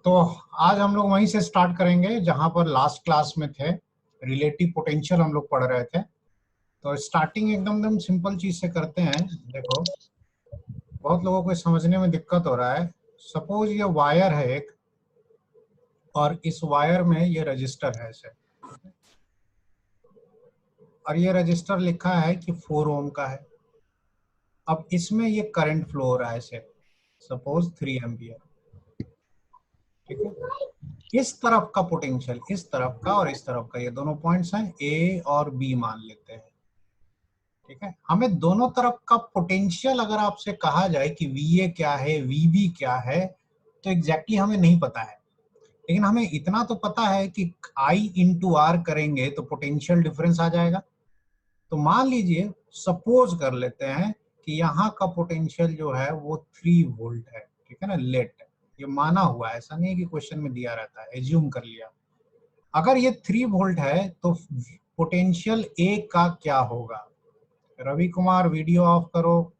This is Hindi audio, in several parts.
तो आज हम लोग वहीं से स्टार्ट करेंगे जहां पर लास्ट क्लास में थे। रिलेटिव पोटेंशियल हम लोग पढ़ रहे थे। तो स्टार्टिंग एकदम सिंपल चीज से करते हैं। देखो, बहुत लोगों को समझने में दिक्कत हो रहा है। सपोज ये वायर है एक, और इस वायर में ये रजिस्टर है ऐसे, और ये रजिस्टर लिखा है कि 4 ओम का है। अब इसमें ये करंट फ्लो हो रहा है ऐसे, सपोज 3 एम्पियर। ठीक है, इस तरफ का पोटेंशियल, इस तरफ का और इस तरफ का, ये दोनों पॉइंट्स हैं, ए और बी मान लेते हैं। ठीक है, हमें दोनों तरफ का पोटेंशियल अगर आपसे कहा जाए कि VA क्या है, VB क्या है, तो एग्जैक्टली हमें नहीं पता है। लेकिन हमें इतना तो पता है कि I इंटू आर करेंगे तो पोटेंशियल डिफरेंस आ जाएगा। तो मान लीजिए, सपोज कर लेते हैं कि यहाँ का पोटेंशियल जो है वो 3 वोल्ट है। ठीक है ना, लेट, ये माना हुआ है, ऐसा नहीं है कि क्वेश्चन में दिया रहता है, एज्यूम कर लिया। अगर ये 3 वोल्ट है तो पोटेंशियल ए का क्या होगा? रवि कुमार, वीडियो ऑफ करो।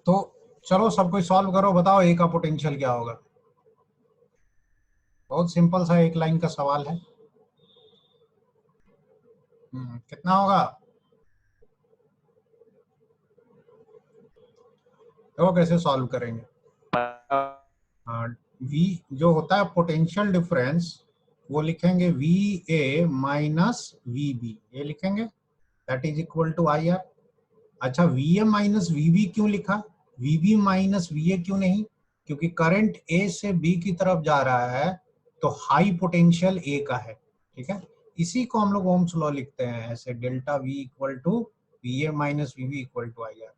तो चलो सब कोई सॉल्व करो, बताओ ए का पोटेंशियल क्या होगा। बहुत सिंपल सा एक लाइन का सवाल है। कितना होगा? देखो कैसे सॉल्व करेंगे। वी जो होता है पोटेंशियल डिफरेंस, वो लिखेंगे VA माइनस VB, ये लिखेंगे, that is equal to IR। अच्छा, VA माइनस VB क्यों लिखा, VB माइनस VA क्यों नहीं? क्योंकि करंट A से B की तरफ जा रहा है, तो हाई पोटेंशियल A का है। ठीक है, इसी को हम लोग ओम्स लॉ लिखते हैं ऐसे, delta V equal to VA minus VB equal to IR।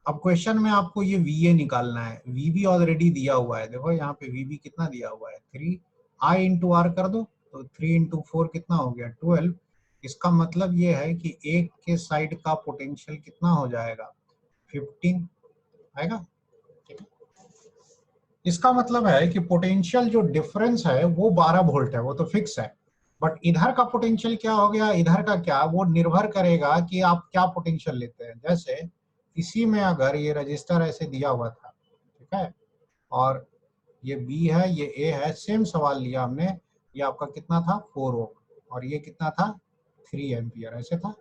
अब क्वेश्चन में आपको ये VA निकालना है, VB ऑलरेडी दिया हुआ है। देखो यहाँ पे VB कितना दिया हुआ है, 3, I इंटू आर कर दो, तो 3 इंटू 4 कितना हो गया, 12। इसका मतलब ये है कि एक के साइड का पोटेंशियल कितना हो जाएगा, 15 आएगा। इसका मतलब है कि पोटेंशियल जो डिफरेंस है वो 12 वोल्ट है, वो तो फिक्स है। बट इधर का पोटेंशियल क्या हो गया, इधर का क्या, वो निर्भर करेगा कि आप क्या पोटेंशियल लेते हैं। जैसे इसी में अगर ये रजिस्टर ऐसे दिया हुआ था, ठीक है, और ये B है, ये A है, सेम सवाल लिया हमने, ये आपका कितना था, 4 ओम, और ये कितना था, 3 एम्पियर ऐसे था।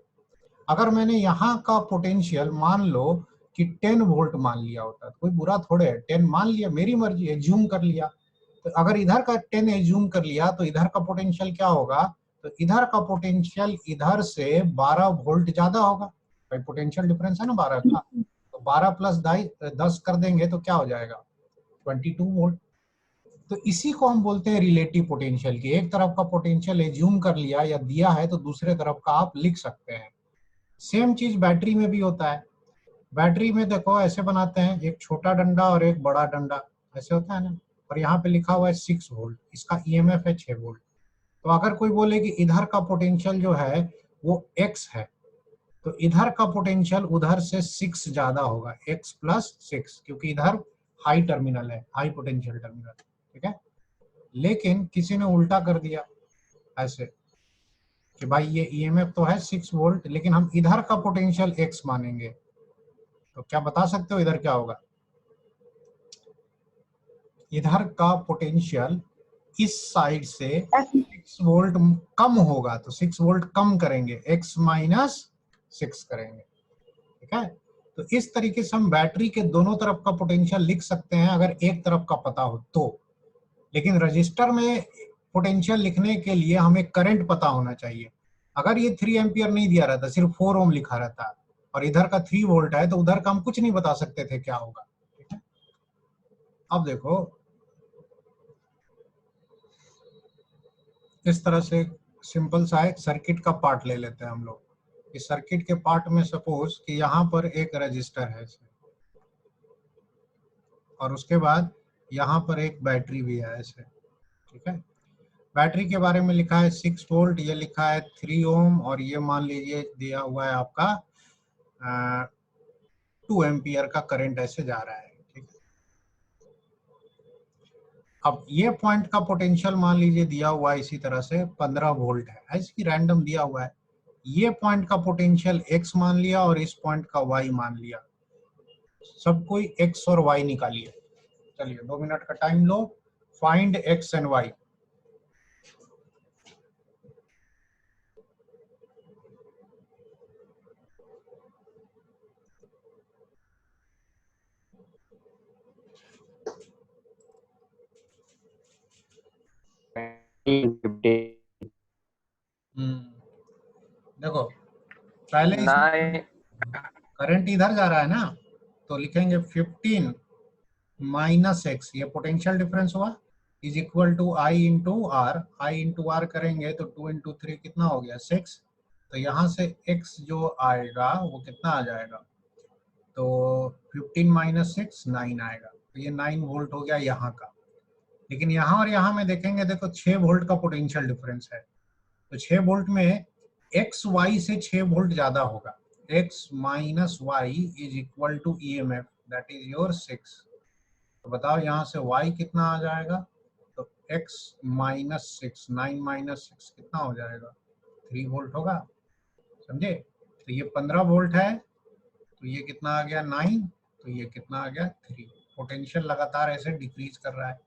अगर मैंने यहाँ का पोटेंशियल मान लो कि 10 वोल्ट मान लिया होता, तो कोई बुरा थोड़े है, 10 मान लिया, मेरी मर्जी, एज्यूम कर लिया। तो अगर इधर का 10 एज्यूम कर लिया तो इधर का पोटेंशियल क्या होगा, तो इधर का पोटेंशियल इधर से 12 वोल्ट ज्यादा होगा। भाई पोटेंशियल डिफरेंस है ना 12 का, तो 12 प्लस 10 कर देंगे तो क्या हो जाएगा, 22 वोल्ट। तो इसी को हम बोलते हैं रिलेटिव पोटेंशियल की। एक तरफ का पोटेंशियल एज्यूम कर लिया या दिया है तो दूसरे तरफ का आप लिख सकते हैं। सेम चीज बैटरी में भी होता है। बैटरी में देखो ऐसे बनाते हैं, एक छोटा डंडा और एक बड़ा डंडा, ऐसे होता है ना, और यहाँ पे लिखा हुआ है 6 वोल्ट, इसका EMF है 6 वोल्ट। तो अगर कोई बोले कि इधर का पोटेंशियल जो है वो X है, तो इधर का पोटेंशियल उधर से 6 ज्यादा होगा, X प्लस 6, क्योंकि इधर हाई टर्मिनल है, हाई पोटेंशियल टर्मिनल। ठीक है, लेकिन किसी ने उल्टा कर दिया ऐसे कि भाई ये EMF तो है 6 वोल्ट, लेकिन हम इधर का पोटेंशियल X मानेंगे, तो क्या बता सकते हो इधर क्या होगा? इधर का पोटेंशियल इस साइड से 6 वोल्ट कम होगा, तो 6 वोल्ट कम करेंगे, X माइनस 6 करेंगे। ठीक है, तो इस तरीके से हम बैटरी के दोनों तरफ का पोटेंशियल लिख सकते हैं अगर एक तरफ का पता हो तो। लेकिन रजिस्टर में पोटेंशियल लिखने के लिए हमें करंट पता होना चाहिए। अगर ये 3 एम्पियर नहीं दिया रहता, सिर्फ 4 ओम लिखा रहता, और इधर का 3 वोल्ट है, तो उधर का हम कुछ नहीं बता सकते थे क्या होगा। ठीक है, अब देखो इस तरह से सिंपल सा एक सर्किट का पार्ट ले लेते हैं हम लोग। इस सर्किट के पार्ट में सपोज कि यहाँ पर एक रजिस्टर है और उसके बाद यहाँ पर एक बैटरी भी है ऐसे। ठीक है, बैटरी के बारे में लिखा है 6 वोल्ट, ये लिखा है 3 ओम, और ये मान लीजिए दिया हुआ है आपका 2 एम्पियर का करंट ऐसे जा रहा है। ठीक है, अब ये पॉइंट का पोटेंशियल मान लीजिए दिया हुआ है इसी तरह से 15 वोल्ट है, ऐसी रैंडम दिया हुआ है। ये पॉइंट का पोटेंशियल X मान लिया और इस पॉइंट का Y मान लिया। सब कोई x और y निकालिए। चलिए 2 मिनट का time low, find x and y। देखो पहले इसमें नहीं, करंट इधर जा रहा है ना, तो लिखेंगे 15 माइनस एक्स, ये पोटेंशियल डिफरेंस हुआ, is equal to I into R. I into R करेंगे तो 2 इंटू 3 कितना हो गया 6। तो यहाँ से x जो आएगा वो कितना आ जाएगा, तो 15 माइनस 6 9 आएगा। तो ये 9 वोल्ट हो गया यहाँ का। लेकिन यहाँ और यहाँ में देखेंगे, देखो 6 वोल्ट का पोटेंशियल डिफरेंस है, तो 6 वोल्ट में एक्स वाई से 6 वोल्ट ज्यादा होगा। X minus Y is equal to E M F, that is your 6। तो बताओ यहाँ से y कितना आ जाएगा, तो x माइनस 6, 9 माइनस 6 कितना हो जाएगा, 3 वोल्ट होगा। समझे? तो ये 15 वोल्ट है, तो ये कितना आ गया 9, तो ये कितना आ गया 3। पोटेंशियल लगातार ऐसे डिक्रीज कर रहा है।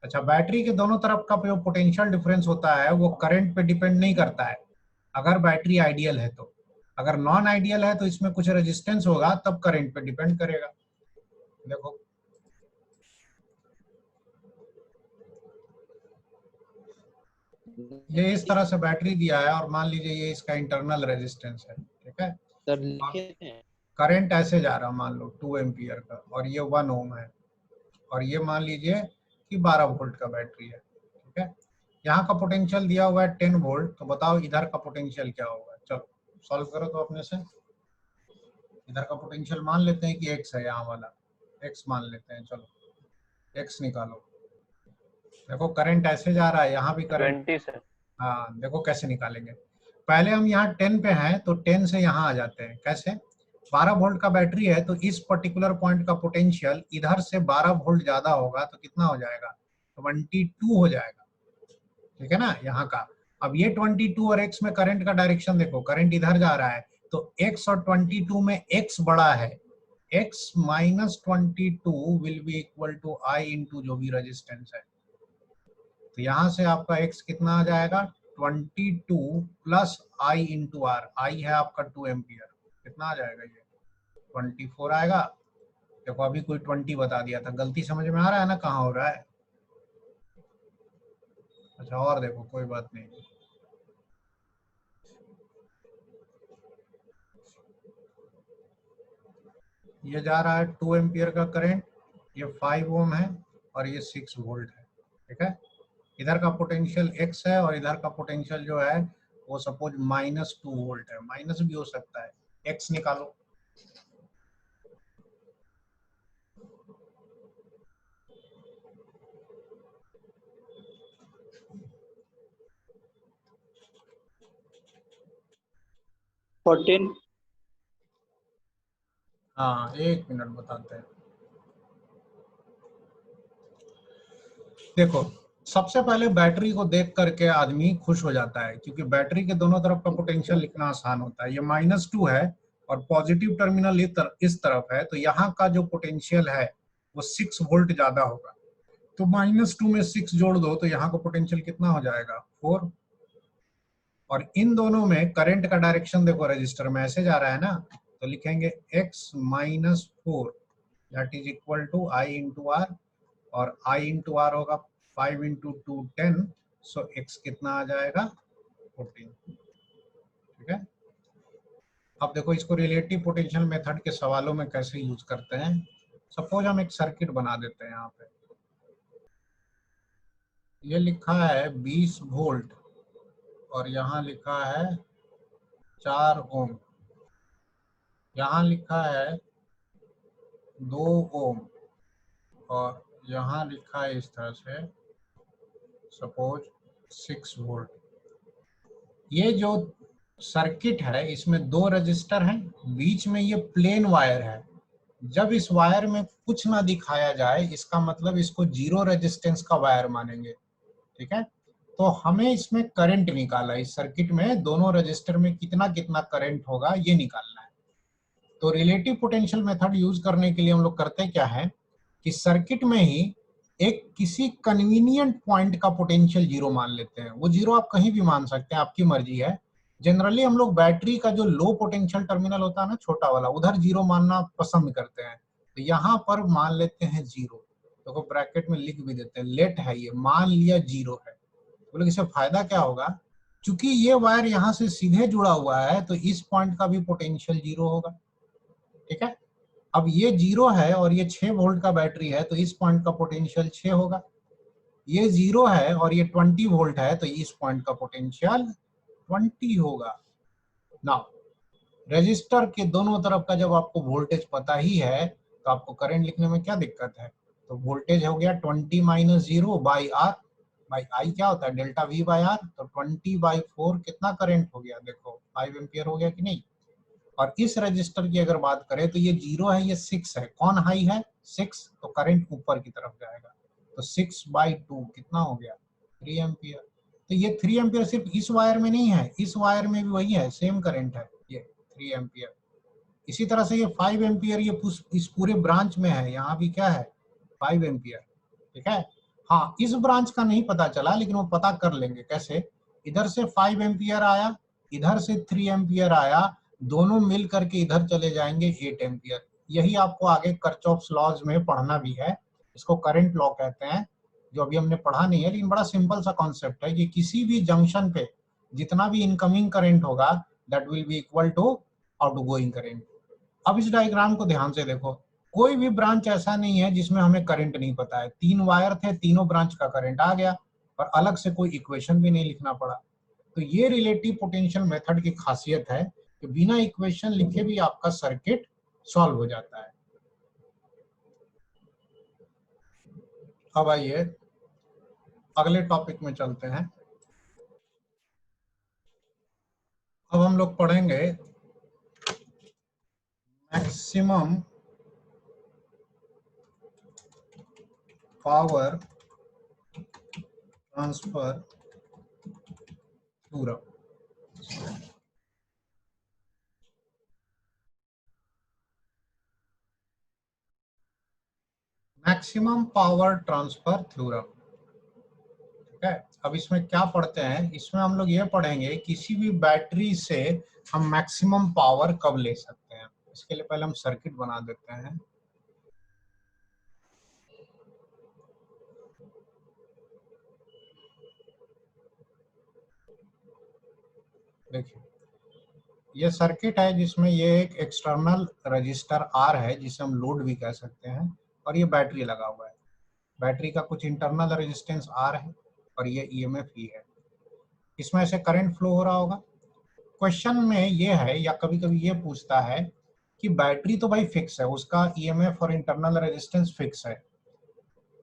अच्छा, बैटरी के दोनों तरफ का जो पोटेंशियल डिफरेंस होता है वो करंट पे डिपेंड नहीं करता है, अगर बैटरी आइडियल है तो। अगर नॉन आइडियल है तो इसमें कुछ रेजिस्टेंस होगा, तब करंट पे डिपेंड करेगा। देखो ये इस तरह से बैटरी दिया है और मान लीजिए ये इसका इंटरनल रेजिस्टेंस है, ठीक है। सर लिखे हैं। करंट ऐसे जा रहा, मान लो 2 एम्पियर का, और ये 1 ओम है, और ये मान लीजिए कि 12 वोल्ट का बैटरी है, ठीक है। यहाँ का पोटेंशियल दिया हुआ है 10 वोल्ट, तो बताओ इधर का पोटेंशियल क्या होगा। चलो सॉल्व करो तो अपने से। इधर का पोटेंशियल मान लेते हैं कि x है, यहाँ वाला x मान लेते हैं, चलो x निकालो। देखो करंट ऐसे जा रहा है, यहाँ भी करंट। 20 सर। हाँ देखो कैसे निकालेंगे। पहले हम यहाँ 10 पे हैं, तो 10 से यहाँ आ जाते हैं। कैसे? 12 वोल्ट का बैटरी है, तो इस पर्टिकुलर पॉइंट का पोटेंशियल इधर से 12 वोल्ट ज्यादा होगा, तो कितना हो जाएगा, 22 हो जाएगा, ठीक है ना यहाँ का। अब ये 22 और x में करंट का डायरेक्शन देखो, करंट इधर जा रहा है, तो x और 22 में x बड़ा है, x minus 22 will be equal to I into जो भी रेजिस्टेंस है। तो यहाँ से आपका x कितना आ जाएगा, 22 प्लस आई इंटू आर। आई है आपका 2 एम्पियर, कितना आ जाएगा ये 24 आएगा। देखो अभी कोई 20 बता दिया था, गलती समझ में आ रहा है ना कहाँ हो रहा है। अच्छा और देखो, कोई बात नहीं, ये जा रहा है 2 एम्पियर का करंट, ये 5 ओम है, और ये 6 वोल्ट है, ठीक है। इधर का पोटेंशियल x है, और इधर का पोटेंशियल जो है वो सपोज -2 वोल्ट है, माइनस भी हो सकता है। x निकालो। फोर्टीन। हाँ एक मिनट बताते हैं। देखो सबसे पहले बैटरी को देख करके आदमी खुश हो जाता है, क्योंकि बैटरी के दोनों तरफ का पोटेंशियल लिखना आसान होता है। ये -2 है और पॉजिटिव टर्मिनल इस तरफ है, तो यहाँ का जो पोटेंशियल है वो 6 वोल्ट ज्यादा होगा। तो -2 में 6 जोड़ दो, तो यहाँ का पोटेंशियल कितना हो जाएगा 4। और इन दोनों में करंट का डायरेक्शन देखो, रजिस्टर में ऐसे जा रहा है ना, तो लिखेंगे x minus 4 that is equal to I into R, और आई इंटू आर होगा 5 इंटू 2 10, सो x कितना आ जाएगा 14, ठीक है। अब देखो इसको रिलेटिव पोटेंशियल मेथड के सवालों में कैसे यूज करते हैं। सपोज हम एक सर्किट बना देते हैं, यहाँ पे ये लिखा है 20 वोल्ट, और यहाँ लिखा है 4 ओम, यहाँ लिखा है 2 ओम, और यहाँ लिखा है इस तरह से सपोज 6 वोल्ट। ये जो सर्किट है इसमें 2 रजिस्टर हैं, बीच में ये प्लेन वायर है। जब इस वायर में कुछ ना दिखाया जाए, इसका मतलब इसको 0 रेजिस्टेंस का वायर मानेंगे, ठीक है। तो हमें इसमें करंट निकाला, इस सर्किट में दोनों रजिस्टर में कितना कितना करंट होगा ये निकालना है। तो रिलेटिव पोटेंशियल मेथड यूज करने के लिए हम लोग करते क्या है कि सर्किट में ही एक किसी कन्वीनियंट पॉइंट का पोटेंशियल जीरो मान लेते हैं। वो जीरो आप कहीं भी मान सकते हैं, आपकी मर्जी है। जनरली हम लोग बैटरी का जो लो पोटेंशियल टर्मिनल होता है ना, छोटा वाला, उधर जीरो मानना पसंद करते हैं। तो यहाँ पर मान लेते हैं जीरो, तो ब्रैकेट में लिख भी देते हैं, लेट है ये, मान लिया जीरो है। तो लोग इससे फायदा क्या होगा, क्योंकि ये वायर यहाँ से सीधे जुड़ा हुआ है तो इस पॉइंट का भी पोटेंशियल जीरो होगा। ठीक है, अब ये जीरो है और ये 6 वोल्ट का बैटरी है तो इस पॉइंट का पोटेंशियल 6 होगा। ये जीरो है और ये 20 वोल्ट है तो इस पॉइंट का पोटेंशियल 20 होगा। नाउ रेजिस्टर के दोनों तरफ का जब आपको वोल्टेज पता ही है तो आपको करंट लिखने में क्या दिक्कत है। तो वोल्टेज हो गया 20 minus zero by R, by I क्या होता है डेल्टा वी बाई आर। तो 20/4 कितना करंट हो गया, देखो 5 एम्पियर हो गया कि नहीं। और इस रजिस्टर की अगर बात करें तो ये जीरो है, ये 6 है, कौन हाई है 6, तो करंट ऊपर की तरफ जाएगा। तो 6/2 कितना हो गया 3 एम्पियर। तो ये 3 एम्पियर सिर्फ इस वायर में नहीं है, इस वायर में भी वही है, सेम करंट है ये 3 एम्पियर। इसी तरह से ये 5 एम्पियर ये इस पूरे ब्रांच में है, यहाँ भी क्या है 5 एम्पियर। ठीक है, हाँ इस ब्रांच का नहीं पता चला लेकिन वो पता कर लेंगे कैसे। इधर से 5 एम्पियर आया, इधर से 3 एम्पियर आया, दोनों मिल करके इधर चले जाएंगे 8 एम्पियर। यही आपको आगे कर्चॉफ्स लॉज में पढ़ना भी है, इसको करंट लॉ कहते हैं, जो अभी हमने पढ़ा नहीं है लेकिन बड़ा सिंपल सा कॉन्सेप्ट है कि किसी भी जंक्शन पे जितना भी इनकमिंग करंट होगा that will be equal to outgoing current. अब इस डायग्राम को ध्यान से देखो, कोई भी ब्रांच ऐसा नहीं है जिसमें हमें करंट नहीं पता है। 3 वायर थे, तीनों ब्रांच का करंट आ गया और अलग से कोई इक्वेशन भी नहीं लिखना पड़ा। तो ये रिलेटिव पोटेंशियल मेथड की खासियत है कि बिना इक्वेशन लिखे भी आपका सर्किट सॉल्व हो जाता है। अब आइए अगले टॉपिक में चलते हैं। अब हम लोग पढ़ेंगे maximum power transfer theorem. Maximum power transfer theorem. ठीक है, अब इसमें क्या पढ़ते हैं, इसमें हम लोग ये पढ़ेंगे किसी भी बैटरी से हम मैक्सिमम पावर कब ले सकते हैं। इसके लिए पहले हम सर्किट बना देते हैं। देखिए ये सर्किट है जिसमें ये एक एक्सटर्नल रजिस्टर आर है जिसे हम लोड भी कह सकते हैं, और ये बैटरी लगा हुआ है। बैटरी का कुछ इंटरनल रेजिस्टेंस आर है और ये ईएमएफ ई है। इसमें से करंट फ्लो हो रहा होगा। क्वेश्चन में ये है या कभी कभी ये पूछता है कि बैटरी तो भाई फिक्स है, उसका ईएमएफ और इंटरनल रेजिस्टेंस फिक्स है,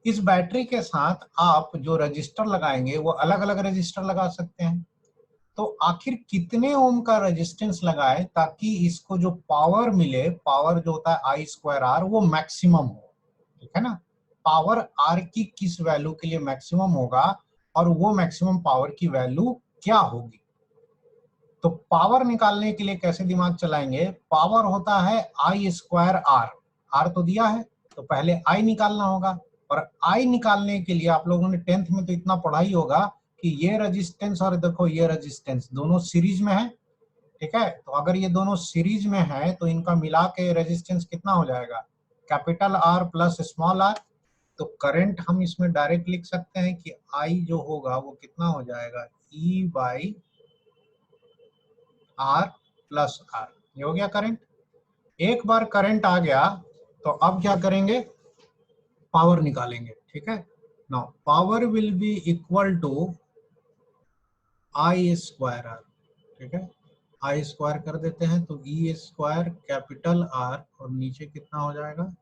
इस बैटरी के साथ आप जो रजिस्टर लगाएंगे वो अलग अलग रजिस्टर लगा सकते हैं। तो आखिर कितने ओम का रेजिस्टेंस लगाए ताकि इसको जो पावर मिले, पावर जो होता है आई स्क्वायर आर, वो मैक्सिमम हो। ठीक है ना, पावर आर की किस वैल्यू के लिए मैक्सिमम होगा और वो मैक्सिमम पावर की वैल्यू क्या होगी। तो पावर निकालने के लिए कैसे दिमाग चलाएंगे, पावर होता है आई स्क्वायर आर, आर तो दिया है तो पहले आई निकालना होगा। और आई निकालने के लिए आप लोगों ने 10th में तो इतना पढ़ा ही होगा कि ये रेजिस्टेंस और देखो ये रेजिस्टेंस दोनों सीरीज में है। ठीक है, तो अगर ये दोनों सीरीज में है तो इनका मिला के रेजिस्टेंस कितना हो जाएगा, capital R plus small R. तो करंट हम इसमें डायरेक्ट लिख सकते हैं कि आई जो होगा वो कितना हो जाएगा, ई बाई आर प्लस आर। ये हो गया करंट। एक बार करंट आ गया तो अब क्या करेंगे, पावर निकालेंगे। ठीक है, now power will be equal to I square R. ठीक है, आई स्क्वायर कर देते हैं तो ई स्क्वायर कैपिटल आर और नीचे कितना हो जाएगा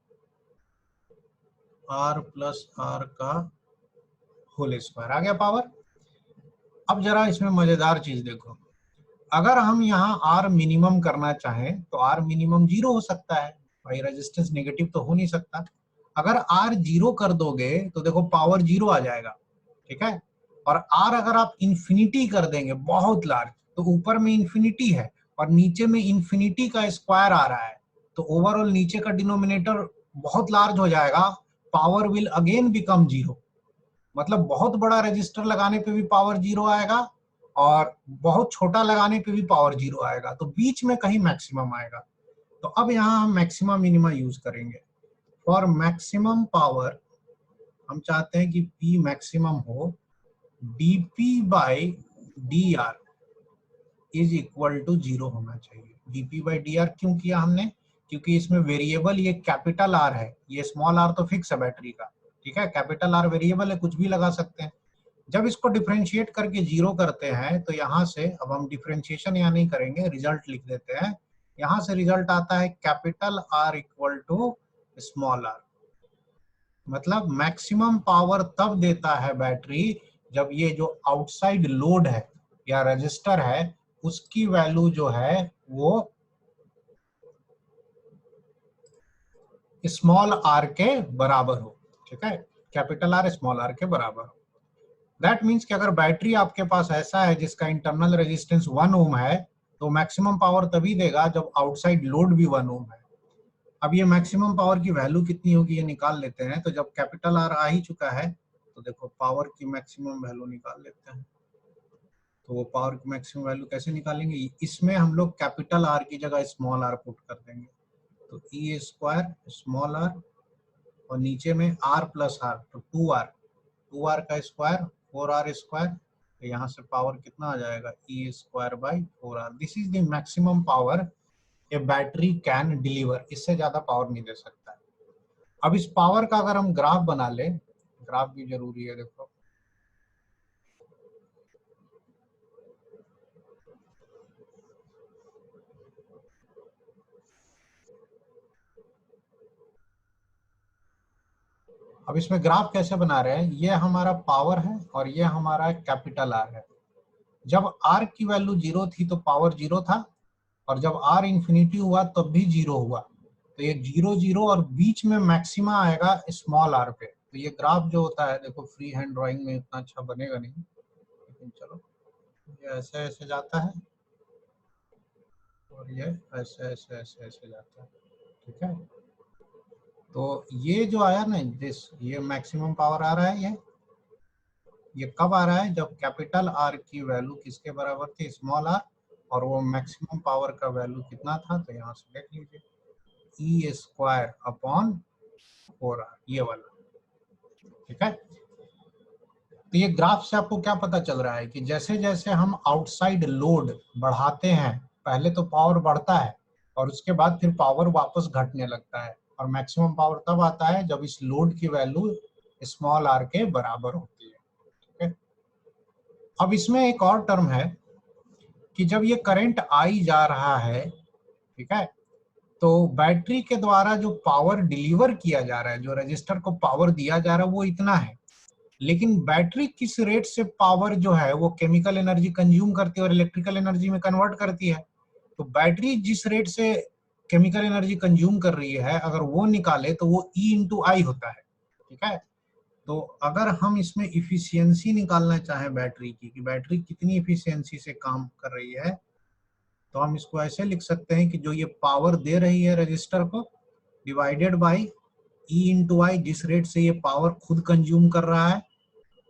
आर प्लस आर का होल स्क्वायर, आ गया पावर। अब जरा इसमें मजेदार चीज देखो, अगर हम यहाँ आर मिनिमम करना चाहें तो आर मिनिमम 0 हो सकता है, भाई रेजिस्टेंस नेगेटिव तो हो नहीं सकता। अगर आर 0 कर दोगे तो देखो पावर 0 आ जाएगा। ठीक है, और आर अगर आप इंफिनिटी कर देंगे बहुत लार्ज तो ऊपर में इंफिनिटी है और नीचे में इंफिनिटी का स्क्वायर आ रहा है, तो ओवरऑल नीचे का डिनोमिनेटर बहुत लार्ज हो जाएगा, power will again become zero. मतलब बहुत बड़ा रजिस्टर लगाने पे भी पावर जीरो आएगा और बहुत छोटा लगाने पे भी पावर जीरो आएगा, तो बीच में कहीं मैक्सिमम आएगा। तो अब यहाँ हम मैक्सिमम मिनिमम यूज करेंगे। फॉर मैक्सिमम पावर हम चाहते हैं कि P मैक्सिमम हो dP by D R is equal to zero होना चाहिए। dP बाई डी आर क्यों किया हमने? क्योंकि इसमें वेरिएबल ये कैपिटल आर है, ये स्मॉल आर तो फिक्स है बैटरी का, ठीक है, कैपिटल आर वेरिएबल है, कुछ भी लगा सकते हैं। जब इसको डिफरेंशिएट करके जीरो करते हैं तो यहाँ से, अब हम डिफरेंशिएशन यहाँ नहीं करेंगे, रिजल्ट लिख देते हैं। यहाँ से रिजल्ट आता है capital R equal to small R. मतलब मैक्सिमम पावर तब देता है बैटरी जब ये जो आउटसाइड लोड है या रजिस्टर है उसकी वैल्यू जो है वो स्मॉल आर के बराबर हो, ठीक है, कैपिटल आर स्मॉल आर के बराबर हो। दैट मीन्स कि अगर बैटरी आपके पास ऐसा है जिसका इंटरनल रेजिस्टेंस 1 ओम है तो मैक्सिमम पावर तभी देगा जब आउटसाइड लोड भी 1 ओम है। अब ये मैक्सिमम पावर की वैल्यू कितनी होगी ये निकाल लेते हैं। तो जब कैपिटल आर आ ही चुका है तो देखो पावर की मैक्सिमम वैल्यू निकाल लेते हैं। तो वो पावर की मैक्सिमम वैल्यू कैसे निकालेंगे? इसमें हम लोग कैपिटल आर की जगह स्मॉल आर पुट कर देंगे। तो ई स्क्वायर स्मॉल आर और नीचे में आर प्लस आर, तो 2r का स्क्वायर 4r स्क्वायर, तो यहाँ से पावर कितना आ जाएगा? E square by 4r। This is the maximum power a battery can deliver, इससे ज्यादा पावर नहीं दे सकता है। अब इस पावर का अगर हम ग्राफ बना ले, ग्राफ भी जरूरी है, देखो अब इसमें ग्राफ कैसे बना रहे हैं, ये हमारा पावर है और ये हमारा कैपिटल आर है। जब आर की वैल्यू जीरो थी तो पावर जीरो था, और जब आर इंफिनिटी हुआ तब भी जीरो हुआ। तो ये जीरो जीरो और बीच में मैक्सिमा आएगा स्मॉल आर पे। तो ये ग्राफ जो होता है, देखो फ्री हैंड ड्राइंग में इतना अच्छा बनेगा नहीं, लेकिन चलो ये ऐसे ऐसे जाता है और ये ऐसे ऐसे ऐसे ऐसे जाता है, ठीक है। तो ये जो आया ना दिस, ये मैक्सिमम पावर आ रहा है। ये कब आ रहा है? जब कैपिटल आर की वैल्यू किसके बराबर थी? Small R. और वो मैक्सिमम पावर का वैल्यू कितना था? तो यहाँ से देख लीजिए, ई स्क्वायर अपॉन 4r, ये वाला, ठीक है। तो ये ग्राफ से आपको क्या पता चल रहा है कि जैसे जैसे हम आउटसाइड लोड बढ़ाते हैं, पहले तो पावर बढ़ता है और उसके बाद फिर पावर वापस घटने लगता है, और मैक्सिमम पावर तब आता है जब इस लोड की वैल्यू स्मॉल आर के बराबर होती है, ठीक है। अब इसमें एक और टर्म है कि जब ये करंट आई जा रहा है, ठीक है, तो बैटरी के द्वारा जो पावर डिलीवर किया जा रहा है, जो रजिस्टर को पावर दिया जा रहा है वो इतना है, लेकिन बैटरी किस रेट से पावर जो है वो केमिकल एनर्जी कंज्यूम करती है और इलेक्ट्रिकल एनर्जी में कन्वर्ट करती है। तो बैटरी जिस रेट से केमिकल एनर्जी कंज्यूम कर रही है, अगर वो निकाले तो वो E इंटू आई होता है, ठीक है। तो अगर हम इसमें इफिशियंसी निकालना चाहें बैटरी की, कि बैटरी कितनी इफिशियंसी से काम कर रही है, तो हम इसको ऐसे लिख सकते हैं कि जो ये पावर दे रही है रजिस्टर को, डिवाइडेड बाई E इंटू आई, जिस रेट से ये पावर खुद कंज्यूम कर रहा है,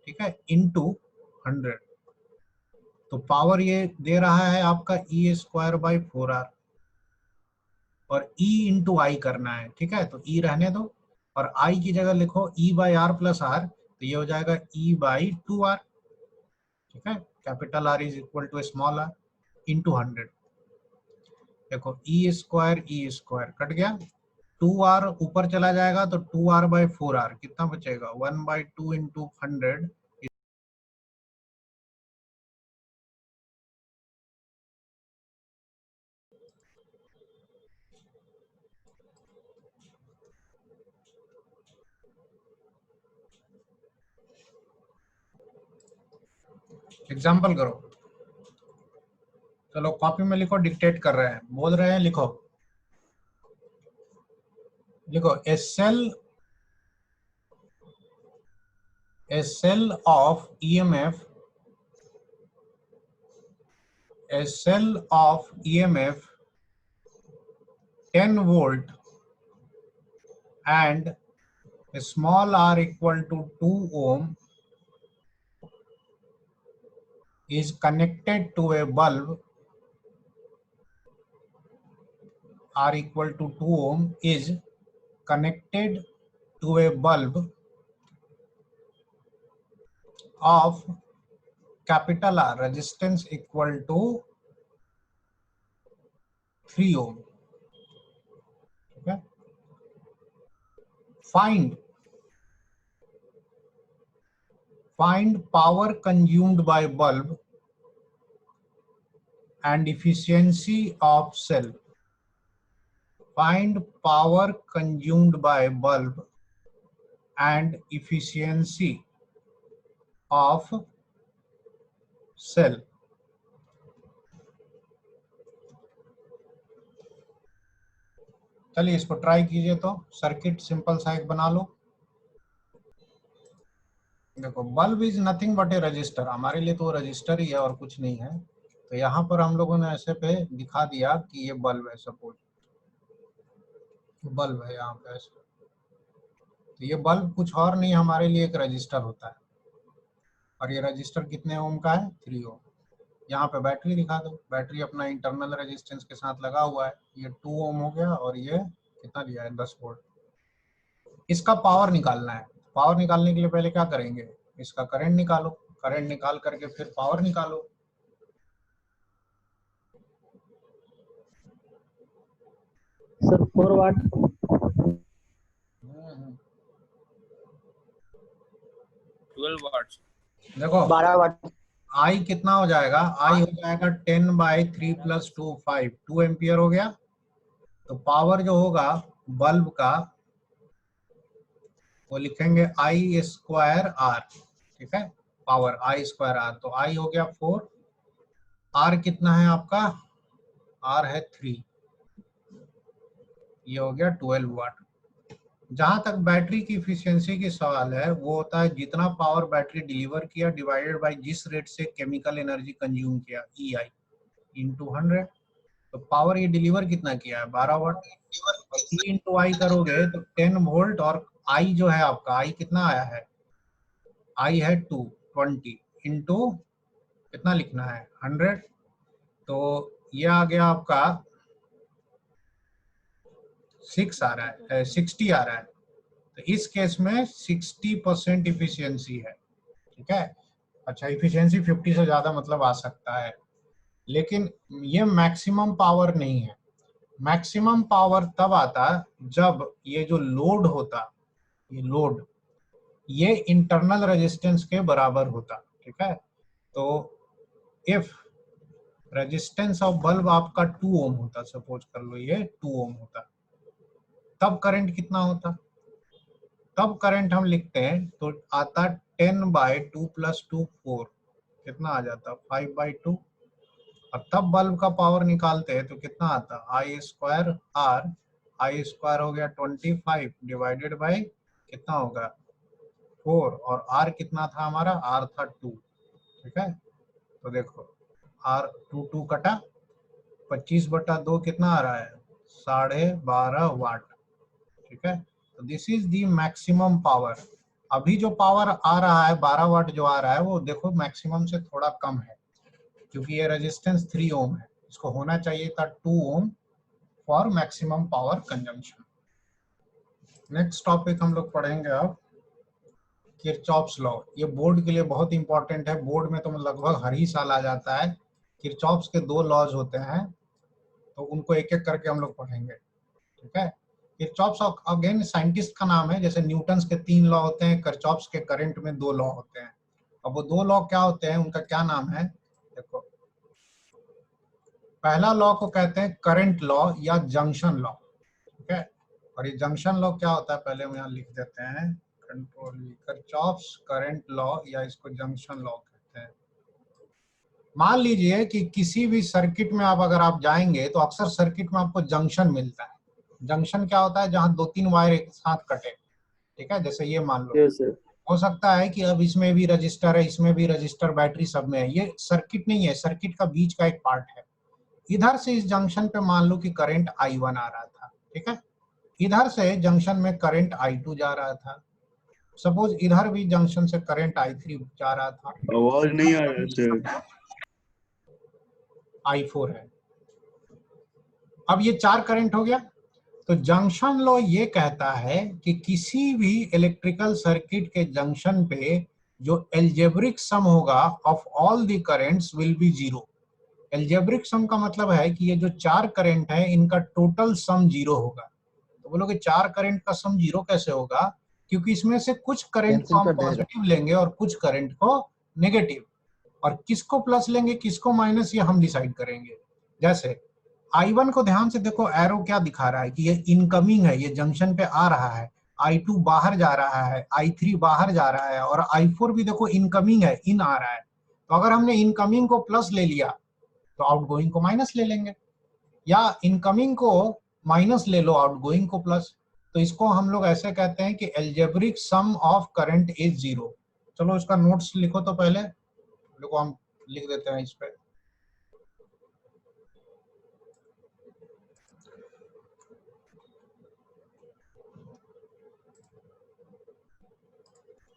ठीक है, इनटू 100। तो पावर ये दे रहा है आपका ई स्क्वायर बाई 4r, और E इंटू आई करना है, ठीक है। तो E रहने दो और I की जगह लिखो E by R plus R, तो ये हो जाएगा E बाई 2r, ठीक है। Capital R is equal to small R into 100। देखो ई स्क्वायर कट गया, 2r ऊपर चला जाएगा तो 2r बाई 4r कितना बचेगा? 1 बाई 2 इंटू 100। एग्जाम्पल करो, चलो कॉपी में लिखो, डिक्टेट कर रहे हैं, बोल रहे हैं, लिखो लिखो a cell of EMF, a cell of EMF 10 volt and a small r equal to 2 ohm is connected to a bulb, r equal to 2 ohm is connected to a bulb of capital R, resistance equal to 3 ohm. Okay. Find power consumed by bulb and efficiency of cell. Find power consumed by bulb and efficiency of cell. चलिए इसको ट्राई कीजिए। तो सर्किट सिंपल सा एक बना लो। देखो, bulb is nothing but A register, हमारे लिए तो रजिस्टर ही है और कुछ नहीं है। तो यहाँ पर हम लोगों ने ऐसे पे दिखा दिया कि ये बल्ब है, सपोज बल्ब है यहाँ पे ऐसे। तो ये बल्ब कुछ और नहीं, हमारे लिए एक रजिस्टर होता है। और ये रजिस्टर कितने ओम का है? 3 ओम। यहाँ पे बैटरी दिखा दो, बैटरी अपना इंटरनल रेजिस्टेंस के साथ लगा हुआ है। ये 2 ओम हो गया और ये कितना दिया है? 10 वोल्ट। इसका पावर निकालना है। पावर निकालने के लिए पहले क्या करेंगे? इसका करंट निकालो, करंट निकाल करके फिर पावर निकालो। सर 4 वाट। 12 वाट। देखो 12 वाट। आई कितना हो जाएगा? आई हो जाएगा 10/3 + 2 5, 2 एम्पियर हो गया। तो पावर जो होगा बल्ब का वो लिखेंगे I²R, ठीक है, पावर I²R। तो I हो गया 4, R कितना है आपका? R है 3, ये हो गया 12 वाट। जहां तक बैटरी की इफिशियंसी की सवाल है, वो होता है जितना पावर बैटरी डिलीवर किया डिवाइडेड बाय जिस रेट से केमिकल एनर्जी कंज्यूम किया, EI इंटू 100। तो पावर ये डिलीवर कितना किया है? 12 वाट। और E इंटू आई करोगे तो 10 वोल्ट, और आई जो है आपका, आई कितना आया है? आई है 220 इंटू कितना लिखना है? 100। तो ये आ गया आपका 6 आ रहा है, 60 आ रहा है। तो इस केस में 60% इफिशियंसी है, ठीक है। अच्छा, इफिशियंसी 50 से ज्यादा मतलब आ सकता है, लेकिन ये मैक्सिमम पावर नहीं है। मैक्सिमम पावर तब आता जब ये जो लोड होता, ये लोड ये इंटरनल रेजिस्टेंस के बराबर होता, ठीक है। तो इफ रेजिस्टेंस ऑफ बल्ब आपका 2 ओम होता, सपोज कर लो ये 2 ओम होता, तब करंट कितना होता? तब करंट हम लिखते हैं तो आता 10/2 + 2 4, कितना आ जाता? 5/2। और तब बल्ब का पावर निकालते हैं तो कितना आता? I²R, I² हो गया 25 डिवाइडेड बाय कितना होगा? 4। और R कितना था हमारा? R था 2, ठीक है। तो देखो R 2 कटा, 25/2 कितना आ रहा है? 12.5 वाट, ठीक है। तो this is the maximum power. अभी जो पावर आ रहा है 12 वाट जो आ रहा है, वो देखो मैक्सिमम से थोड़ा कम है, क्योंकि ये रेजिस्टेंस 3 ओम है। इसको होना चाहिए था 2 ohm for maximum power consumption. Next topic हम लोग पढ़ेंगे अब किरचॉफ्स लॉ। ये बोर्ड के लिए बहुत इंपॉर्टेंट है, बोर्ड में तो लगभग हर ही साल आ जाता है। किरचॉफ्स के 2 लॉज होते हैं, तो उनको एक एक करके हम लोग पढ़ेंगे, ठीक है। किरचॉफ्स अगेन साइंटिस्ट का नाम है, जैसे न्यूटन्स के 3 लॉ होते हैं, किरचॉफ्स के करंट में 2 लॉ होते हैं। अब वो 2 लॉ क्या होते हैं, उनका क्या नाम है? देखो, पहला लॉ को कहते हैं करंट लॉ या जंक्शन लॉ, ठीक है। और ये जंक्शन लॉ क्या होता है पहले हम यहाँ लिख देते हैं, कंट्रोल किरचॉफ्स करंट लॉ, या इसको जंक्शन लॉ कहते हैं। मान लीजिए कि किसी भी सर्किट में अगर आप जाएंगे तो अक्सर सर्किट में आपको जंक्शन मिलता है। जंक्शन क्या होता है? जहां 2-3 वायर एक साथ कटे, ठीक है। जैसे ये मान लो, यस सर। हो सकता है कि अब इसमें भी रजिस्टर है, इसमें भी रजिस्टर, बैटरी सब में है। ये सर्किट नहीं है, सर्किट का बीच का एक पार्ट है। इधर से इस जंक्शन पे मान लो कि करंट I1 आ रहा था, ठीक है। इधर से जंक्शन में करंट I2 जा रहा था, सपोज इधर भी जंक्शन से करंट I3 जा रहा था, आवाज नहीं आ रहा सर। I4 है। अब ये 4 करंट हो गया। तो जंक्शन लॉ ये कहता है कि किसी भी इलेक्ट्रिकल सर्किट के जंक्शन पे जो एल्जेब्रिक सम होगा of all the currents will be zero. Algebraic sum का मतलब है कि ये जो 4 करंट है इनका टोटल सम जीरो होगा। तो बोलोगे 4 करंट का सम जीरो कैसे होगा? क्योंकि इसमें से कुछ करंट को हम पॉजिटिव लेंगे और कुछ करंट को नेगेटिव, और किसको प्लस लेंगे किसको माइनस ये हम डिसाइड करेंगे। जैसे I1 को ध्यान से देखो, एरो क्या दिखा रहा है कि ये इनकमिंग है, ये जंक्शन पे आ रहा है। I2 बाहर जा रहा है, I3 बाहर जा रहा है, और I4 भी देखो इनकमिंग है, इन आ रहा है। तो अगर हमने इनकमिंग को प्लस ले लिया तो आउटगोइंग को माइनस ले लेंगे, या इनकमिंग को माइनस ले लो, आउटगोइंग को प्लस। तो इसको हम लोग ऐसे कहते हैं कि algebraic sum of current is zero. चलो इसका नोट्स लिखो, तो पहले देखो हम लिख देते हैं इस पे।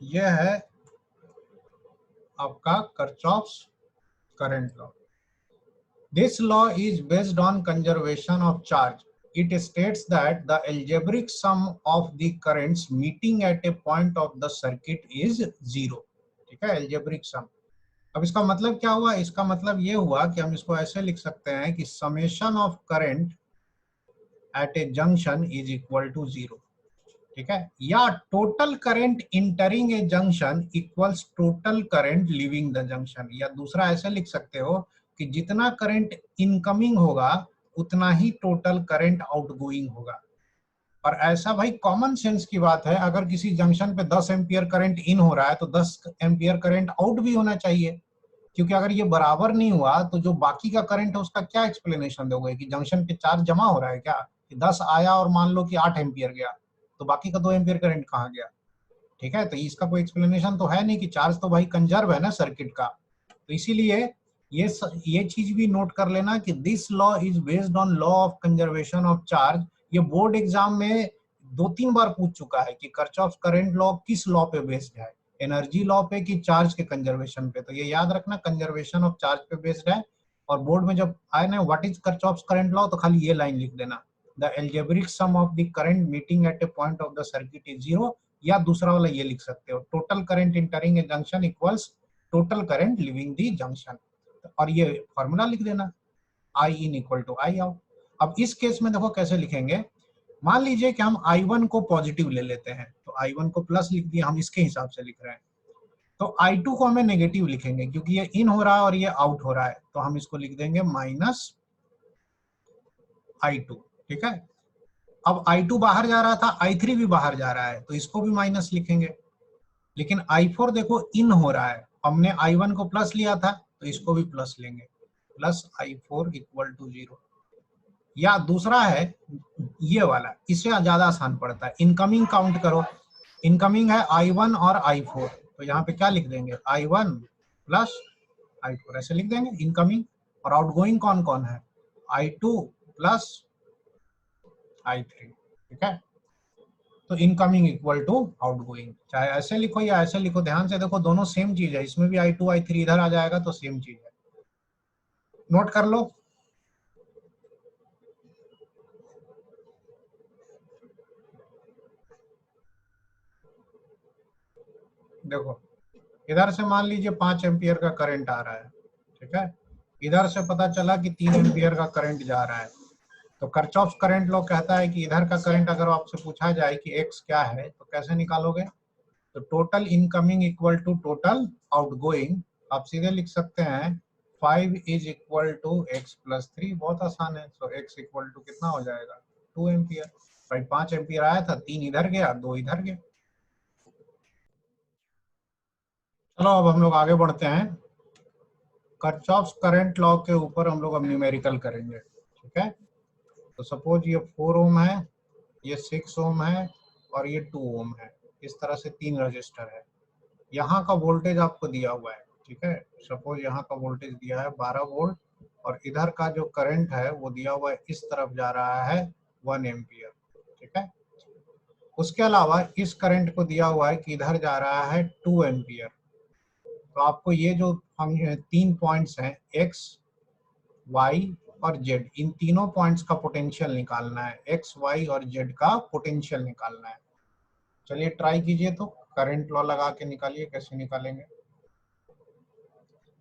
यह है आपका Kirchhoff's current law. This law is based on conservation of charge. It states that the algebraic sum of the currents meeting at a point of the circuit is zero. ठीक है, algebraic sum। अब इसका मतलब क्या हुआ? इसका मतलब ये हुआ कि हम इसको ऐसे लिख सकते हैं कि summation of current at a junction is equal to zero। ठीक है, या total current entering a junction equals total current leaving the junction. या दूसरा ऐसे लिख सकते हो कि जितना करंट इनकमिंग होगा उतना ही टोटल करंट आउटगोइंग होगा। और ऐसा भाई कॉमन सेंस की बात है, अगर किसी जंक्शन पे 10 एम्पियर करंट इन हो रहा है तो 10 एम्पियर करंट आउट भी होना चाहिए, क्योंकि अगर ये बराबर नहीं हुआ तो जो बाकी का करंट है उसका क्या एक्सप्लेनेशन दोगे कि जंक्शन पे चार्ज जमा हो रहा है क्या, कि 10 आया और मान लो कि 8 एम्पियर गया, तो बाकी का 2 एम्पियर करंट कहाँ गया? ठीक है, तो इसका कोई एक्सप्लेनेशन तो है नहीं कि चार्ज तो भाई कंजर्व है ना सर्किट का। तो इसीलिए ये चीज भी नोट कर लेना कि this law is based on law of conservation of charge. ये बोर्ड एग्जाम में 2-3 बार पूछ चुका है कि किरचॉफ्स करंट लॉ किस लॉ पे बेस्ड है, एनर्जी लॉ पे कि चार्ज के कंजर्वेशन पे। तो ये याद रखना, कंजर्वेशन ऑफ चार्ज पे बेस्ड है। और बोर्ड में जब आए ना what is Kirchhoff's current law, तो खाली ये लाइन लिख देना, the algebraic sum of the current meeting at a point of the circuit is zero. या दूसरा वाला ये लिख सकते हो, total current entering a junction equals total current leaving the junction. और ये फॉर्मूला लिख देना, I in equal to I out. अब इस केस में देखो कैसे लिखेंगे। मान लीजिए कि हम I1 को पॉजिटिव ले लेते हैं, तो I1 को प्लस लिख दिया, हम इसके हिसाब से लिख रहे हैं। तो I2 को हमें नेगेटिव लिखेंगे क्योंकि ये इन हो रहा है और ये आउट हो रहा है, तो हम इसको लिख देंगे माइनस I2। ठीक है, अब I2 बाहर जा रहा था, I3 भी बाहर जा रहा है, तो इसको भी माइनस लिखेंगे। लेकिन I4 देखो इन हो रहा है, हमने I1 को प्लस लिया था तो इसको भी प्लस लेंगे, plus I4 equal to zero. या दूसरा है ये वाला, इससे ज्यादा आसान पड़ता है, इनकमिंग काउंट करो। इनकमिंग है I1 और I4, तो यहाँ पे क्या लिख देंगे, I1 प्लस I4 ऐसे लिख देंगे इनकमिंग। और आउटगोइंग कौन कौन है, I2 प्लस I3। ठीक है, तो इनकमिंग इक्वल टू आउटगोइंग, चाहे ऐसे लिखो या ऐसे लिखो, ध्यान से देखो दोनों सेम चीज है, इसमें भी I2 I3 इधर आ जाएगा तो सेम चीज है, नोट कर लो। देखो इधर से मान लीजिए 5 एम्पियर का करंट आ रहा है, ठीक है, इधर से पता चला कि 3 एम्पियर का करंट जा रहा है। तो किरचॉफ्स करंट लॉ कहता है कि इधर का करंट अगर आपसे पूछा जाए कि x क्या है तो कैसे निकालोगे, तो total incoming equal to total outgoing. आप सीधे लिख सकते हैं 5 is equal to x plus 3, बहुत आसान है। सो x इक्वल टू कितना हो जाएगा, 2 एम्पियर। भाई 5 एम्पियर आया था, 3 इधर गया, 2 इधर गया। चलो अब हम लोग आगे बढ़ते हैं, किरचॉफ्स करंट लॉ के ऊपर हम लोग अब न्यूमेरिकल करेंगे। ठीक है, तो सपोज ये 4 ओम है, ये 6 ओम है और ये 2 ओम है, इस तरह से 3 रजिस्टर है। यहाँ का वोल्टेज आपको दिया हुआ है, ठीक है, सपोज यहाँ का वोल्टेज दिया है 12 वोल्ट, और इधर का जो करंट है वो दिया हुआ है, इस तरफ जा रहा है 1 एम्पियर। ठीक है, उसके अलावा इस करंट को दिया हुआ है कि इधर जा रहा है 2 एम्पियर। तो आपको ये जो हम 3 पॉइंट्स हैं x, y और z, इन तीनों पॉइंट्स का पोटेंशियल निकालना है। x, y और z का पोटेंशियल निकालना है। चलिए ट्राई कीजिए, तो करंट लॉ लगा के निकालिए। कैसे निकालेंगे?